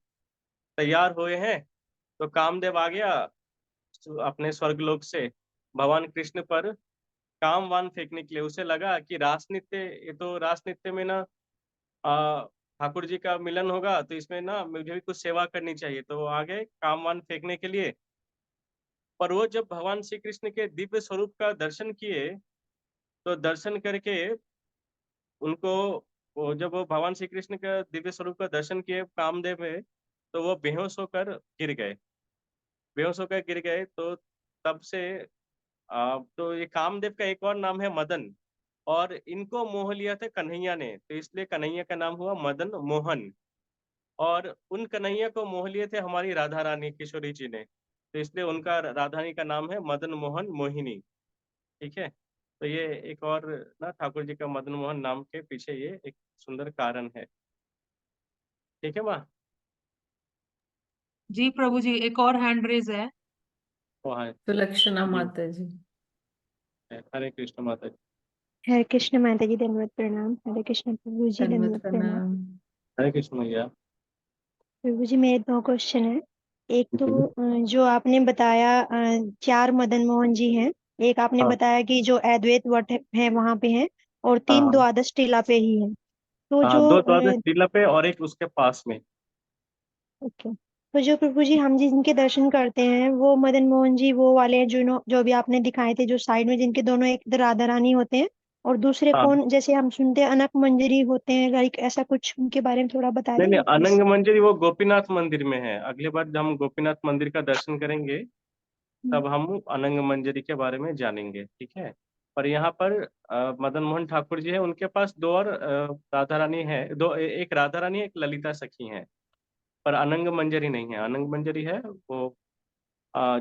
तैयार हुए हैं, तो कामदेव आ गया अपने स्वर्गलोक से भगवान कृष्ण पर कामवान फेंकने के लिए। उसे लगा कि रास नृत्य, ये तो रास नृत्य में ना आ, ठाकुर जी का मिलन होगा, तो इसमें ना मुझे भी कुछ सेवा करनी चाहिए, तो वो आ गए कामवान फेंकने के लिए। पर वो जब भगवान श्री कृष्ण के दिव्य स्वरूप का दर्शन किए, तो दर्शन करके उनको, वो भगवान श्री कृष्ण का दिव्य स्वरूप का दर्शन किए कामदेव में, तो वो बेहोश होकर गिर गए। बेहोश होकर गिर गए, तो तब से तो ये कामदेव का एक और नाम है मदन। और इनको मोह लिया था कन्हैया ने, तो इसलिए कन्हैया का नाम हुआ मदन मोहन। और उन कन्हैया को मोह लिए थे हमारी राधा रानी किशोरी जी ने, तो इसलिए उनका राधा रानी का नाम है मदन मोहन मोहिनी। ठीक है। तो ये एक और ना ठाकुर जी का मदन मोहन नाम के पीछे ये एक सुंदर कारण है। ठीक है माँ। जी प्रभु जी, एक और हैंड रेज है। वहाँ सुलक्षणा जी माता जी। हरे कृष्ण माता जी। हरे कृष्ण माता जी, दंडवत प्रणाम। हरे कृष्ण प्रभु जी, दंडवत दंडवत प्रणाम। प्रणाम। हरे कृष्ण भैया। प्रभु जी, मेरे दो क्वेश्चन है। एक तो जी। जो आपने बताया, चार मदन मोहन जी हैं। एक आपने हाँ बताया कि जो अद्वैत वट है वहां पे हैं, और हाँ तीन हाँ द्वादश टीला पे ही हैं। तो हाँ, जो दो द्वादश टीला पे और एक उसके पास में। ओके, तो जो प्रभु जी हम जिनके दर्शन करते हैं वो मदन मोहन जी वो वाले हैं, जो अभी आपने दिखाए थे, जो साइड में जिनके दोनों एक राधा रानी होते हैं, और दूसरे हाँ कौन, जैसे हम सुनते हैं अनक मंजरी होते हैं, लाइक ऐसा कुछ उनके बारे में थोड़ा बता नहीं नहीं, देंगे प्लीज। अनंग मंजरी वो गोपीनाथ मंदिर में है। अगली बार जब हम गोपीनाथ मंदिर का दर्शन करेंगे तब हम अनंग मंजरी के बारे में जानेंगे, ठीक है। पर यहाँ पर मदन मोहन ठाकुर जी है, उनके पास दो और राधा रानी है, एक राधा रानी एक ललिता सखी है। पर अनंग मंजरी नहीं है। अनंग मंजरी है वो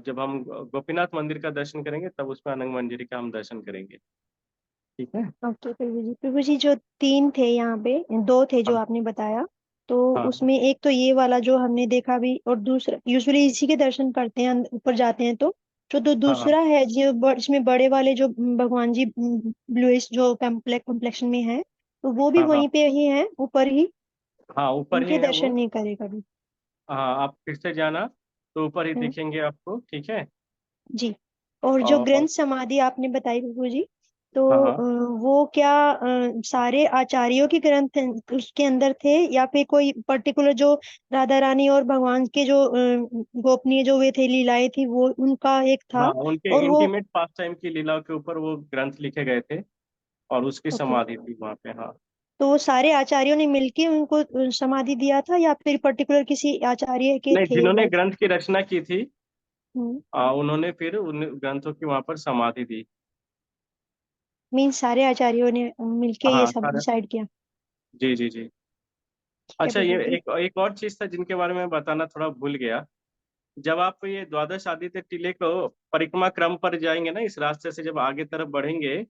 जब हम गोपीनाथ मंदिर का दर्शन करेंगे तब उसमें अनंग मंजरी का हम दर्शन करेंगे, ठीक है। ओके प्रभु जी, प्रभु जी जो तीन थे यहाँ पे, दो थे जो हाँ आपने बताया, तो हाँ उसमें एक तो ये वाला जो हमने देखा भी, और दूसरा यूजुअली इसी के दर्शन करते हैं, ऊपर जाते हैं तो जो हाँ हाँ दूसरा है जो इसमें बड़े वाले जो भगवान जी ब्लूइश जो कॉम्प्लेक्शन में है, तो वो भी हाँ हाँ वहीं पे ही है ऊपर ही। हाँ, ऊपर ही उनके है दर्शन वो। नहीं करे कभी। हाँ, आप फिर से जाना तो ऊपर ही हम्म, दिखेंगे आपको, ठीक है। जी। और जो और ग्रंथ समाधि आपने बताई प्रभु जी, तो हाँ हाँ वो क्या सारे आचार्यों के ग्रंथ उसके अंदर थे, या फिर कोई पर्टिकुलर जो राधा रानी और भगवान के जो गोपनीय जो वे थे, लीलाएं थी, वो उनका एक हाँ, था? उनके और वो इंटीमेट पास टाइम की लीलाओं के ऊपर वो ग्रंथ लिखे गए थे और उसकी ओके, समाधि थी वहाँ पे। हाँ तो वो सारे आचार्यों ने मिलके उनको समाधि दिया था, या फिर पर्टिकुलर किसी आचार्य के नहीं, थे जिन्होंने वो? ग्रंथ की रचना की थी हम्म, उन्होंने फिर उन ग्रंथों की वहां पर समाधि दी। मीन सारे आचार्यों ने मिलके ये हाँ सब सारा। डिसाइड किया? जी जी जी। ठीक है अच्छा, ये प्रभु जी। एक एक और चीज था जिनके बारे में बताना थोड़ा भूल गया। जब आप ये द्वादश आदित्य टीले को परिक्रमा क्रम पर जाएंगे ना, इस रास्ते से जब आगे तरफ बढ़ेंगे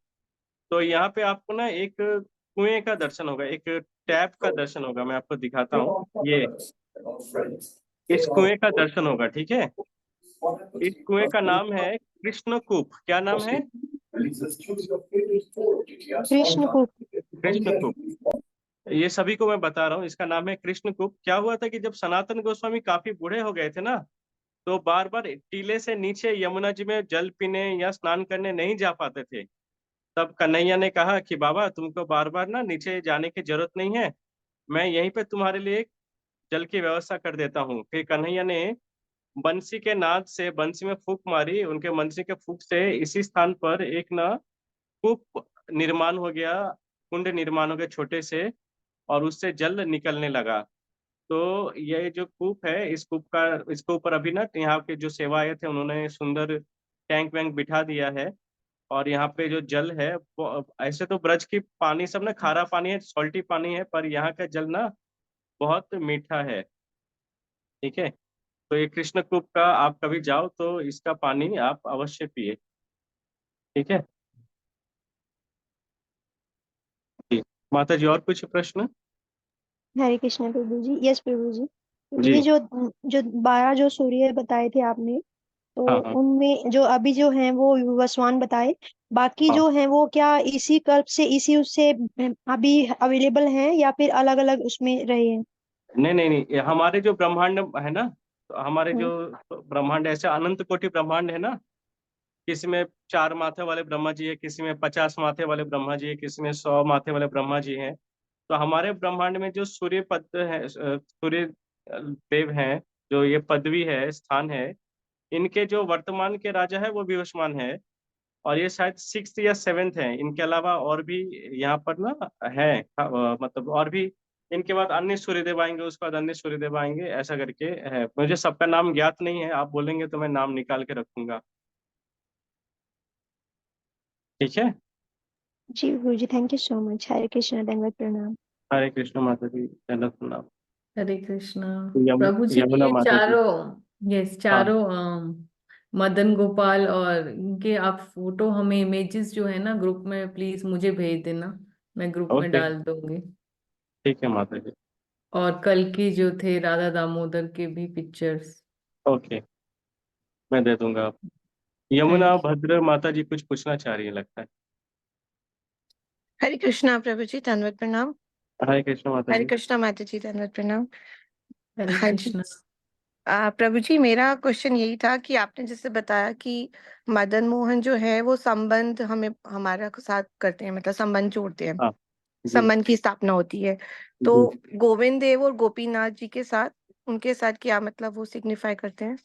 तो यहाँ पे आपको ना एक कुएं का दर्शन होगा, एक टैप का दर्शन होगा। मैं आपको दिखाता हूँ ये। इस कुएं का दर्शन होगा, ठीक है। इस कुएं का नाम है कृष्णकूप। क्या नाम है? कृष्ण को? कृष्णकूप। ये सभी को मैं बता रहा हूँ, इसका नाम है कृष्णकूप। क्या हुआ था कि जब सनातन गोस्वामी काफी बूढ़े हो गए थे ना, तो बार बार टीले से नीचे यमुना जी में जल पीने या स्नान करने नहीं जा पाते थे। तब कन्हैया ने कहा कि बाबा, तुमको बार बार ना नीचे जाने की जरूरत नहीं है, मैं यहीं पे तुम्हारे लिए जल की व्यवस्था कर देता हूँ। फिर कन्हैया ने बंसी के नाद से बंसी में फूंक मारी, उनके बंसी के फूंक से इसी स्थान पर एक ना कूप निर्माण हो गया, कुंड निर्माण हो गया छोटे से, और उससे जल निकलने लगा। तो ये जो कूप है, इस कूप का, इसके ऊपर अभी ना यहाँ के जो सेवाएं थे उन्होंने सुंदर टैंक वैंक बिठा दिया है। और यहाँ पे जो जल है वो, ऐसे तो ब्रज की पानी सब ना खारा पानी है, सॉल्टी पानी है, पर यहाँ का जल ना बहुत मीठा है, ठीक है। तो ये कृष्ण कूप का आप कभी जाओ तो इसका पानी आप अवश्य पिए, ठीक है। जी। माता जी, और कुछ प्रश्न? हरे कृष्ण प्रभु जी, यस प्रभु जी। ये जी। जो जो 12 जो सूर्य बताए थे आपने, तो हाँ हाँ उनमें जो अभी जो हैं वो वसवान बताए, बाकी हाँ। जो हैं वो क्या इसी कल्प से, इसी उससे अभी अवेलेबल हैं, या फिर अलग अलग उसमें रहे हैं? नहीं नहीं नहीं, ये हमारे जो ब्रह्मांड है ना, तो हमारे जो हम्म, ब्रह्मांड ऐसे अनंत कोटि ब्रह्मांड है ना। किसी में 4 माथे वाले ब्रह्मा जी है, किसी में 50 माथे वाले ब्रह्मा जी है, किसी में 100 माथे वाले ब्रह्मा जी हैं। तो हमारे ब्रह्मांड में जो सूर्य पद है, सूर्य देव हैं, जो ये पदवी है, स्थान है, इनके जो वर्तमान के राजा है वो विवस्वान है। और ये शायद 6th या 7th है। इनके अलावा और भी यहाँ पर ना है, मतलब और भी इनके बाद अन्य सूर्यदेव आएंगे, उसके बाद अन्य सूर्यदेव आएंगे, ऐसा करके है। मुझे सबका नाम ज्ञात नहीं है, आप बोलेंगे तो मैं नाम निकाल के रखूंगा, ठीक है। जी प्रभु ji, thank you so much. हरे कृष्ण, दंडवत प्रणाम। हरे कृष्ण माता जी, जय नाम। हरे कृष्णा। प्रभु जी, यमुना ये माता जी। चारों, यस, हाँ चारों मदन गोपाल और इनके आप फोटो, हमें इमेजेस जो है ना ग्रुप में प्लीज मुझे भेज देना, मैं ग्रुप में ओके, डाल दूंगी। ठीक है माता जी। और कल की जो थे राधा दामोदर के भी पिक्चर्स। ओके, मैं दे दूंगा आप। Yamuna thank you. भद्र माता जी कुछ पूछना चाह रही है लगता है। हरे कृष्णा प्रभु जी, धन्यवाद प्रणाम। हरे कृष्ण माता हरे जी। कृष्णा माता जी, धन्यवाद प्रणाम। हरे हाँ जी। कृष्णा। प्रभु जी, मेरा क्वेश्चन यही था कि आपने जैसे बताया कि मदन मोहन जो है वो संबंध हमें हमारा साथ करते हैं, मतलब संबंध जोड़ते हैं, हाँ जी संबंध की स्थापना होती है। तो जी। गोविंद देव और गोपीनाथ जी के साथ, उनके साथ क्या मतलब वो सिग्निफाई करते हैं?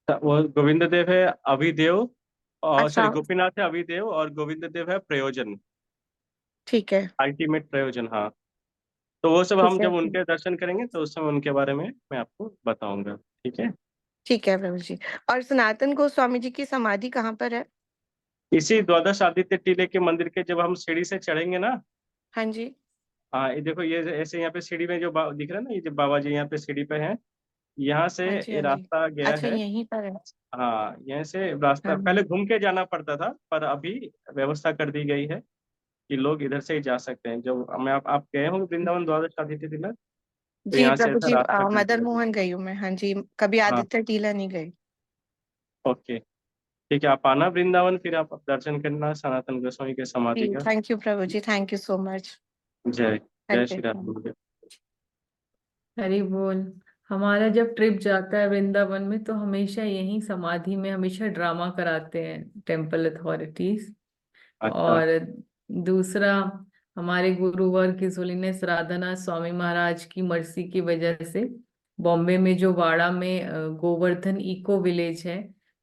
वो गोविंद देव है अभिदेव, और सॉरी अच्छा, गोपीनाथ है अभिदेव, और गोविंद देव है प्रयोजन, ठीक है। अल्टीमेट प्रयोजन। हाँ, तो वो सब हम ठीक है। जब उनके दर्शन करेंगे तो उस समय उनके बारे में मैं आपको बताऊंगा। ठीक है। ठीक है प्रभु जी। और सनातन गोस्वामी जी की समाधि कहाँ पर है? इसी द्वादश आदित्य टीले के मंदिर के जब हम सीढ़ी से चढ़ेंगे ना, हाँ जी। हाँ ये देखो, ये ऐसे यहाँ पे सीढ़ी में जो दिख रहा है ना, ये जो बाबा जी यहाँ पे सीढ़ी पे हैं, यहाँ से हाँ जी। ये हाँ जी। रास्ता गया अच्छा, है। यहीं पर है। हाँ, यहाँ से रास्ता हाँ पहले घूम के जाना पड़ता था, पर अभी व्यवस्था कर दी गई है कि लोग इधर से ही जा सकते हैं। जो मैं आप गए होंगे वृंदावन द्वादश आदित्य टीला, तो जी यहाँ से प्रभु ऐसा जी, रास्ता कर मदन दिया मोहन गया। गई हूँ मैं, हाँ जी, कभी हाँ, आदित्य टीला नहीं गई। ओके, ठीक है, आप आना वृंदावन, फिर आप दर्शन करना सनातन गोस्वामी के जी, समाधि का। Thank you Prabhu ji, thank you so much. जय हरे जय श्री कृष्ण। राम। हरि बोल। हमारा जब ट्रिप जाता है वृंदावन में तो हमेशा यही समाधि में हमेशा ड्रामा कराते हैं टेम्पल अथॉरिटीज। अच्छा। और दूसरा, हमारे गुरुवर की होलिनेस राधानाथ स्वामी महाराज की मर्सी की वजह से बॉम्बे में जो वाड़ा में गोवर्धन इको विलेज है,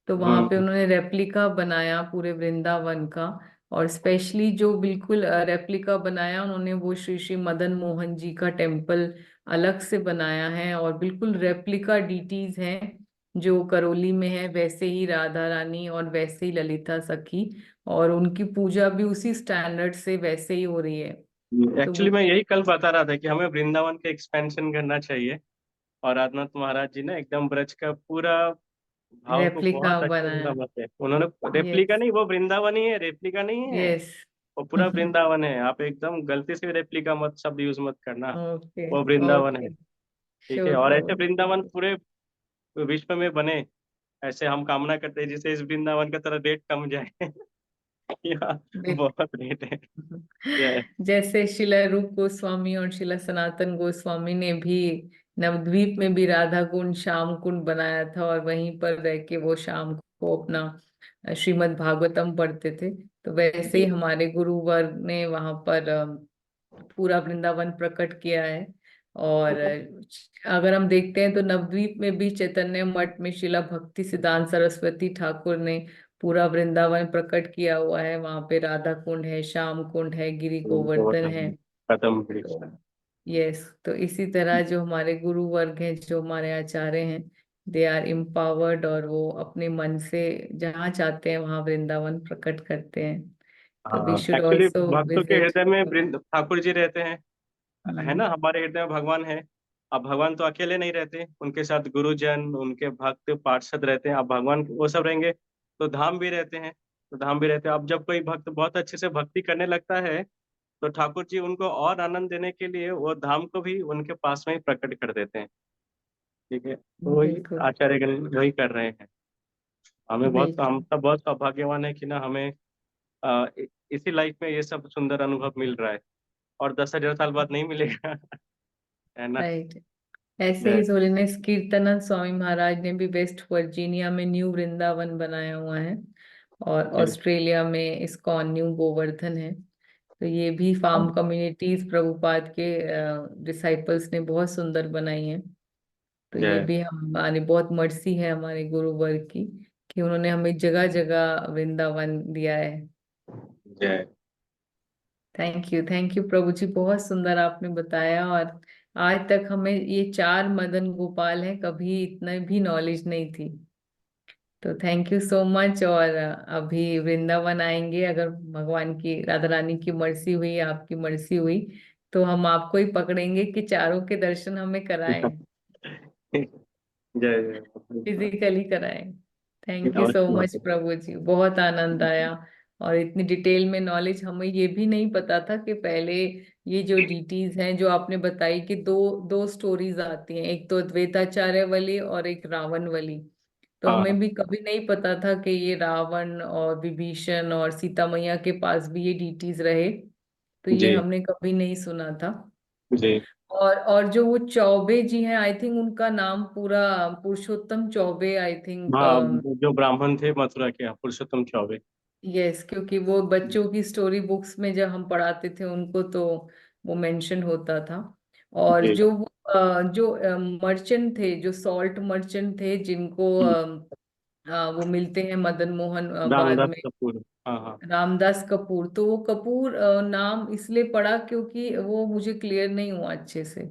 तो वहां पे हम्म। उन्होंने रेप्लिका बनाया पूरे वृंदावन का। और स्पेशली जो बिल्कुल रेप्लिका बनाया उन्होंने, वो श्री श्री मदन मोहन जी का टेम्पल अलग से बनाया है। और बिल्कुल रेप्लिका डीटीज हैं जो करौली में है, वैसे ही राधा रानी और वैसे ही ललिता सखी। और उनकी पूजा भी उसी स्टैंडर्ड से वैसे ही हो रही है। तो एक्चुअली मैं यही कल बता रहा था कि हमें वृंदावन का एक्सपेंशन करना चाहिए, और राजनाथ महाराज जी ने एकदम ब्रज का पूरा भाव को रेप्लिका बहुत अच्छे से बनाया। समझते हैं उन्होंने। Replica yes. नहीं, वो वृंदावन ही है, रेप्लिका नहीं है। यस। वो पूरा वृंदावन है, आप एकदम गलती से रेप्लिका मत शब्द यूज मत करना। ओके। वो वृंदावन है। ओके। ठीक है, श्योर और ऐसे प्रभु। वृंदावन पूरे विश्व में बने, ऐसे हम कामना करते हैं जिससे इस वृंदावन का थोड़ा रेट कम जाए। यहाँ बहुत रेट है। जय। जैसे शिला रूप गोस्वामी और शिला सनातन गोस्वामी ने भी नवद्वीप में भी राधा कुंड श्याम कुंड बनाया था, और वहीं पर रह के वो शाम को अपना श्रीमद् भागवतम पढ़ते थे। तो वैसे ही हमारे गुरुवर ने वहां पर पूरा वृंदावन प्रकट किया है। और अगर हम देखते हैं तो नवद्वीप में भी चैतन्य मठ में शिला भक्ति सिद्धांत सरस्वती ठाकुर ने पूरा वृंदावन प्रकट किया हुआ है। वहां पे राधा कुंड है, श्याम कुंड है, गिरी गोवर्धन है। खत्म वृक्ष। तो यस, तो इसी तरह जो हमारे गुरु वर्ग हैं, जो हमारे आचार्य हैं, दे आर एम्पावर्ड, और वो अपने मन से जहाँ चाहते हैं वहां वृंदावन प्रकट करते हैं। तो वी हाँ, शुड एक्चुअली ऑल्सो भक्तों के विजिट। हृदय में ठाकुर जी रहते हैं, है हम्म। ना, हमारे हृदय में भगवान है। अब भगवान तो अकेले नहीं रहते, उनके साथ गुरुजन, उनके भक्त पार्षद रहते हैं। अब भगवान वो सब रहेंगे तो धाम भी रहते हैं, तो धाम भी रहते हैं। अब जब कोई भक्त बहुत अच्छे से भक्ति करने लगता है, तो ठाकुर जी उनको और आनंद देने के लिए वो धाम को भी उनके पास में ही प्रकट कर देते हैं। ठीक है, तो वही बिल्कुल। आचार्यगण वही कर रहे हैं। हम बिल्कुल। सब बहुत सौभाग्यवान है कि ना हमें इसी लाइफ में ये सब सुंदर अनुभव मिल रहा है, और 10,000 साल बाद नहीं मिलेगा। है ना। राइट। ऐसे ही जय होलिनेस कीर्तनंद स्वामी महाराज ने भी वेस्ट वर्जीनिया में न्यू वृंदावन बनाया हुआ है। और जय। ऑस्ट्रेलिया में इस्कॉन न्यू गोवर्धन है। तो ये भी फार्म कम्युनिटीज प्रभुपाद के डिसाइपल्स ने बहुत सुंदर बनाई हैं। तो ये जय भी हमारी बहुत मर्सी है हमारे गुरुवर की, कि उन्होंने हमें जगह जगह वृंदावन दिया है। जय। थैंक यू प्रभु जी, बहुत सुंदर आपने बताया। और आज तक हमें ये चार मदन गोपाल हैं, कभी इतना भी नॉलेज नहीं थी। तो थैंक यू सो मच। और अभी वृंदावन आएंगे, अगर भगवान की राधा रानी की मर्जी हुई, आपकी मर्जी हुई, तो हम आपको ही पकड़ेंगे कि चारों के दर्शन हमें कराएं, जय जय। फिजिकली कराएं। थैंक यू सो अवश्य मच माता। प्रभु जी, बहुत आनंद आया। और इतनी डिटेल में नॉलेज हमें ये भी नहीं पता था कि पहले ये जो डीटीज हैं जो आपने बताई कि दो दो स्टोरीज आती हैं, एक तो द्वैताचार्य वाली और एक रावण वाली। तो हाँ हमें भी कभी नहीं पता था कि ये रावण और विभीषण और सीता मैया के पास भी ये डीटीज रहे। तो ये जी हमने कभी नहीं सुना था। जी। और जो वो चौबे जी हैं, आई थिंक उनका नाम पूरा पुरुषोत्तम चौबे, आई थिंक। हाँ, जो ब्राह्मण थे मथुरा के, पुरुषोत्तम चौबे। यस, क्योंकि वो बच्चों की स्टोरी बुक्स में जब हम पढ़ाते थे उनको तो वो मेंशन होता था। और जी। जो जो मर्चेंट थे, जो सॉल्ट मर्चेंट थे जिनको वो मिलते हैं मदन मोहन बाद रामदास में, कपूर। हाँ हाँ। रामदास कपूर। तो वो कपूर नाम इसलिए पड़ा क्योंकि वो मुझे क्लियर नहीं हुआ अच्छे से।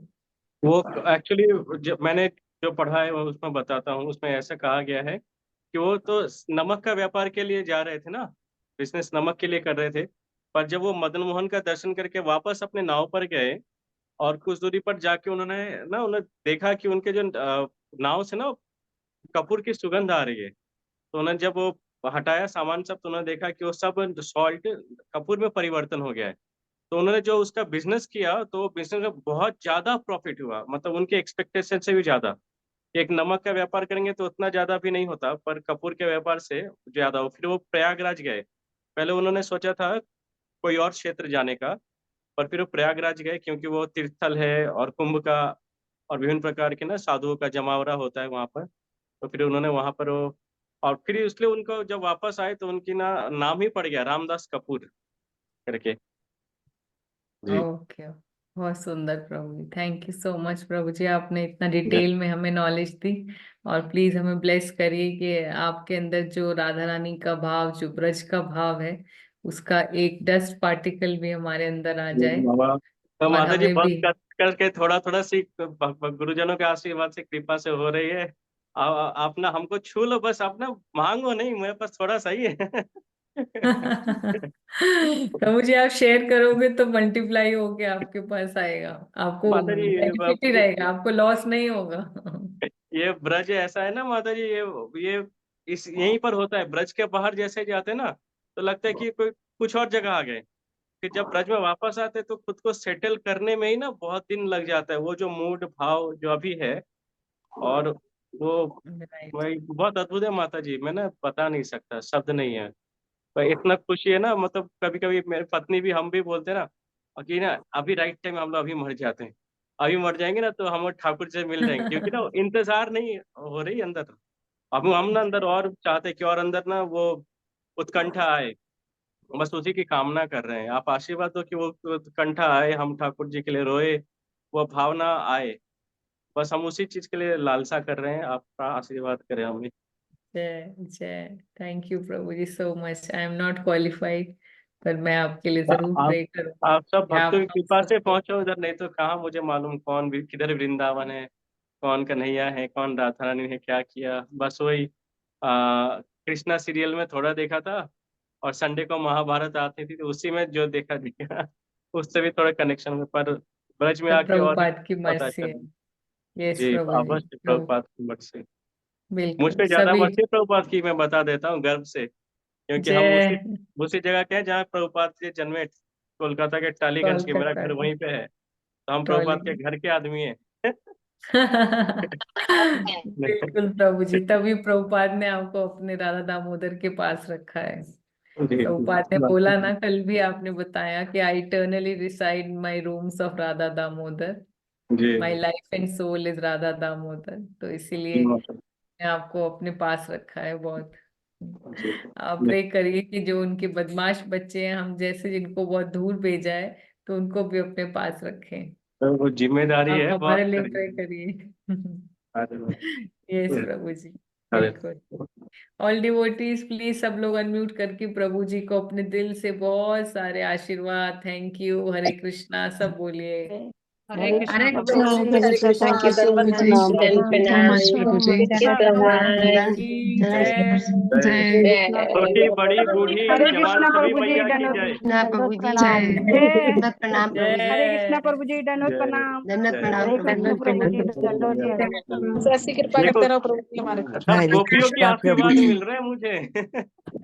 वो एक्चुअली जब मैंने जो पढ़ा है वो उसमें बताता हूँ, उसमें ऐसा कहा गया है कि वो तो नमक का व्यापार के लिए जा रहे थे ना, बिजनेस नमक के लिए कर रहे थे। पर जब वो मदन मोहन का दर्शन करके वापस अपने नाव पर गए और कुछ दूरी पर जाके उन्होंने देखा कि उनके जो नाव से ना कपूर की सुगंध आ रही है। तो उन्होंने जब वो हटाया सामान सब, तो उन्होंने देखा कि वो सब सॉल्ट कपूर में परिवर्तन हो गया है। तो उन्होंने जो उसका बिजनेस किया, तो बिजनेस में बहुत ज्यादा प्रॉफिट हुआ, मतलब उनके एक्सपेक्टेशन से भी ज्यादा। एक नमक का व्यापार करेंगे तो उतना ज्यादा भी नहीं होता, पर कपूर के व्यापार से ज्यादा हो। फिर वो प्रयागराज गए। पहले उन्होंने सोचा था कोई और क्षेत्र जाने का, पर फिर वो प्रयागराज गए क्योंकि वो तीर्थस्थल है और कुंभ का और विभिन्न प्रकार के ना साधुओं का जमावड़ा होता है वहां पर। तो फिर उन्होंने वहां पर वो, और फिर इसलिए उनको जब वापस आए तो उनकी नाम ही पड़ गया रामदास कपूर करके। जी। ओके, बहुत सुंदर प्रभु ji, thank you so much प्रभु जी, आपने इतना डिटेल में हमें नॉलेज दी। और प्लीज हमें ब्लेस करिए कि आपके अंदर जो राधा रानी का भाव, जो ब्रज का भाव है, उसका एक डस्ट पार्टिकल भी हमारे अंदर आ जाए बाबा, तो और माता जी हमें बस भी। कर करके थोड़ा थोड़ा सी गुरुजनों के आशीर्वाद से, कृपा से हो रही है। आप ना हमको छू लो बस, आप ना मांगो नहीं, मेरे पास थोड़ा सा ही है। प्रभु जी, आप शेयर करोगे तो मल्टीप्लाई होके आपके पास आएगा, आपको माता जी, बेनिफिट ही रहेगा, आपको लॉस नहीं होगा। ये ब्रज ऐसा है ना माता जी, ये इस यहीं पर होता है। ब्रज के बाहर जैसे जाते ना, तो लगता है कि कोई कुछ और जगह आ गए। फिर जब ब्रज में वापस आते तो खुद को सेटल करने में ही ना बहुत दिन लग जाता है, वो जो मूड भाव जो अभी है। और वो राइट। वही बहुत अद्भुत है माता जी, मैं ना बता नहीं सकता, शब्द नहीं है। पर इतना खुशी है ना, मतलब कभी कभी मेरी पत्नी भी, हम भी बोलते हैं ना, और कि ना अभी राइट टाइम हम लोग अभी मर जाते हैं। अभी मर जाएंगे ना तो हम ठाकुर से मिल जाएंगे, क्योंकि ना इंतजार नहीं हो रही अंदर। अब हम ना अंदर और चाहते हैं कि और अंदर ना वो उत्कंठा आए। बस उसी की कामना कर रहे हैं। आप आशीर्वाद दो कि वो उत्कंठा आए, हम ठाकुर जी के लिए रोए, वो भावना आए। बस हम उसी चीज के लिए लालसा कर रहे हैं, आपका आशीर्वाद करें हमें। जय जय, thank you Prabhu ji so much. I am not qualified, पर मैं आपके लिए जरूर आप प्रे करूंगी आप सब कि भक्तों आप की हम कृपा से सबको। पहुंचो उधर, नहीं तो कहाँ मुझे मालूम कौन भी किधर वृंदावन है, कौन कन्हैया है, कौन राधा रानी ने क्या किया। बस वही कृष्णा सीरियल में थोड़ा देखा था, और संडे को महाभारत आती थी तो उसी में जो देखा दिखा, उससे भी थोड़ा कनेक्शन में। पर ब्रज में सब आके और भी प्रभुपाद की पता मर्जी है। चला। यस जी, प्रभु जी, अवश्य प्रभु, प्रभुपाद की मत से। मुझ बिल्कुल पे ज्यादा सभी। मत है प्रभुपाद की, मैं बता देता हूँ गर्व से, क्योंकि हम उसी जय। उसी जगह के हैं जहाँ प्रभुपाद के जन्मे। कोलकाता के टालीगंज के, मेरा कोलकाता घर वहीं पे है। तो हम प्रभुपाद के टॉलीवुड। घर के आदमी हैं। बिल्कुल प्रभु जी, तभी प्रभुपाद ने आपको अपने राधा दामोदर के पास रखा है। जी प्रभुपाद ने बोला ना, कल भी आपने बताया कि I eternally reside my rooms of Radha Damodar, ji my life and soul is Radha Damodar. तो इसीलिए ने आपको अपने पास रखा है बहुत। आप जी। प्रे करिए कि जो उनके बदमाश बच्चे हैं हम जैसे, जिनको बहुत दूर भेजा है, तो उनको भी अपने पास रखें। तो वो जिम्मेदारी आप है बहुत। हमारे लिए प्रे करिए। यस प्रभु जी, बिल्कुल। ऑल डिवोटीज प्लीज, सब लोग अनम्यूट करके प्रभु जी को अपने दिल से बहुत सारे आशीर्वाद, थैंक यू, हरे कृष्णा सब बोलिए। हरे हरे कृष्णा कृष्णा प्रभु प्रभु जी। जी, हरे कृष्णा, थैंक यू सो दंडवत मच, प्रणाम, थैंक यू सो मच प्रभु जी। की जय। छोटी बड़ी बूढ़ी हरे जवान कृष्णा सभी प्रभु जी, मैया की दंडवत जय। कृष्णा प्रभु जी, प्रणाम। जय दंडवत प्रणाम प्रभु जी, हरे कृष्णा जय। प्रभु जी, दंडवत जय प्रणाम। दंडवत जय। प्रणाम हरे प्रभु कृष्ण जी। प्रभु जी, दंडवत प्रणाम। ऐसी कृपा देखो, करते रहो प्रभु जी हमारे ऊपर। सब हरे गोपियों के कृष्णा प्रभु आशीर्वाद जी। मिल रहे हैं मुझे।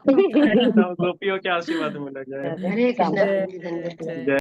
सब गोपियों के आशीर्वाद में लग जाए। हरे कृष्ण जय धन्यवाद। जय जय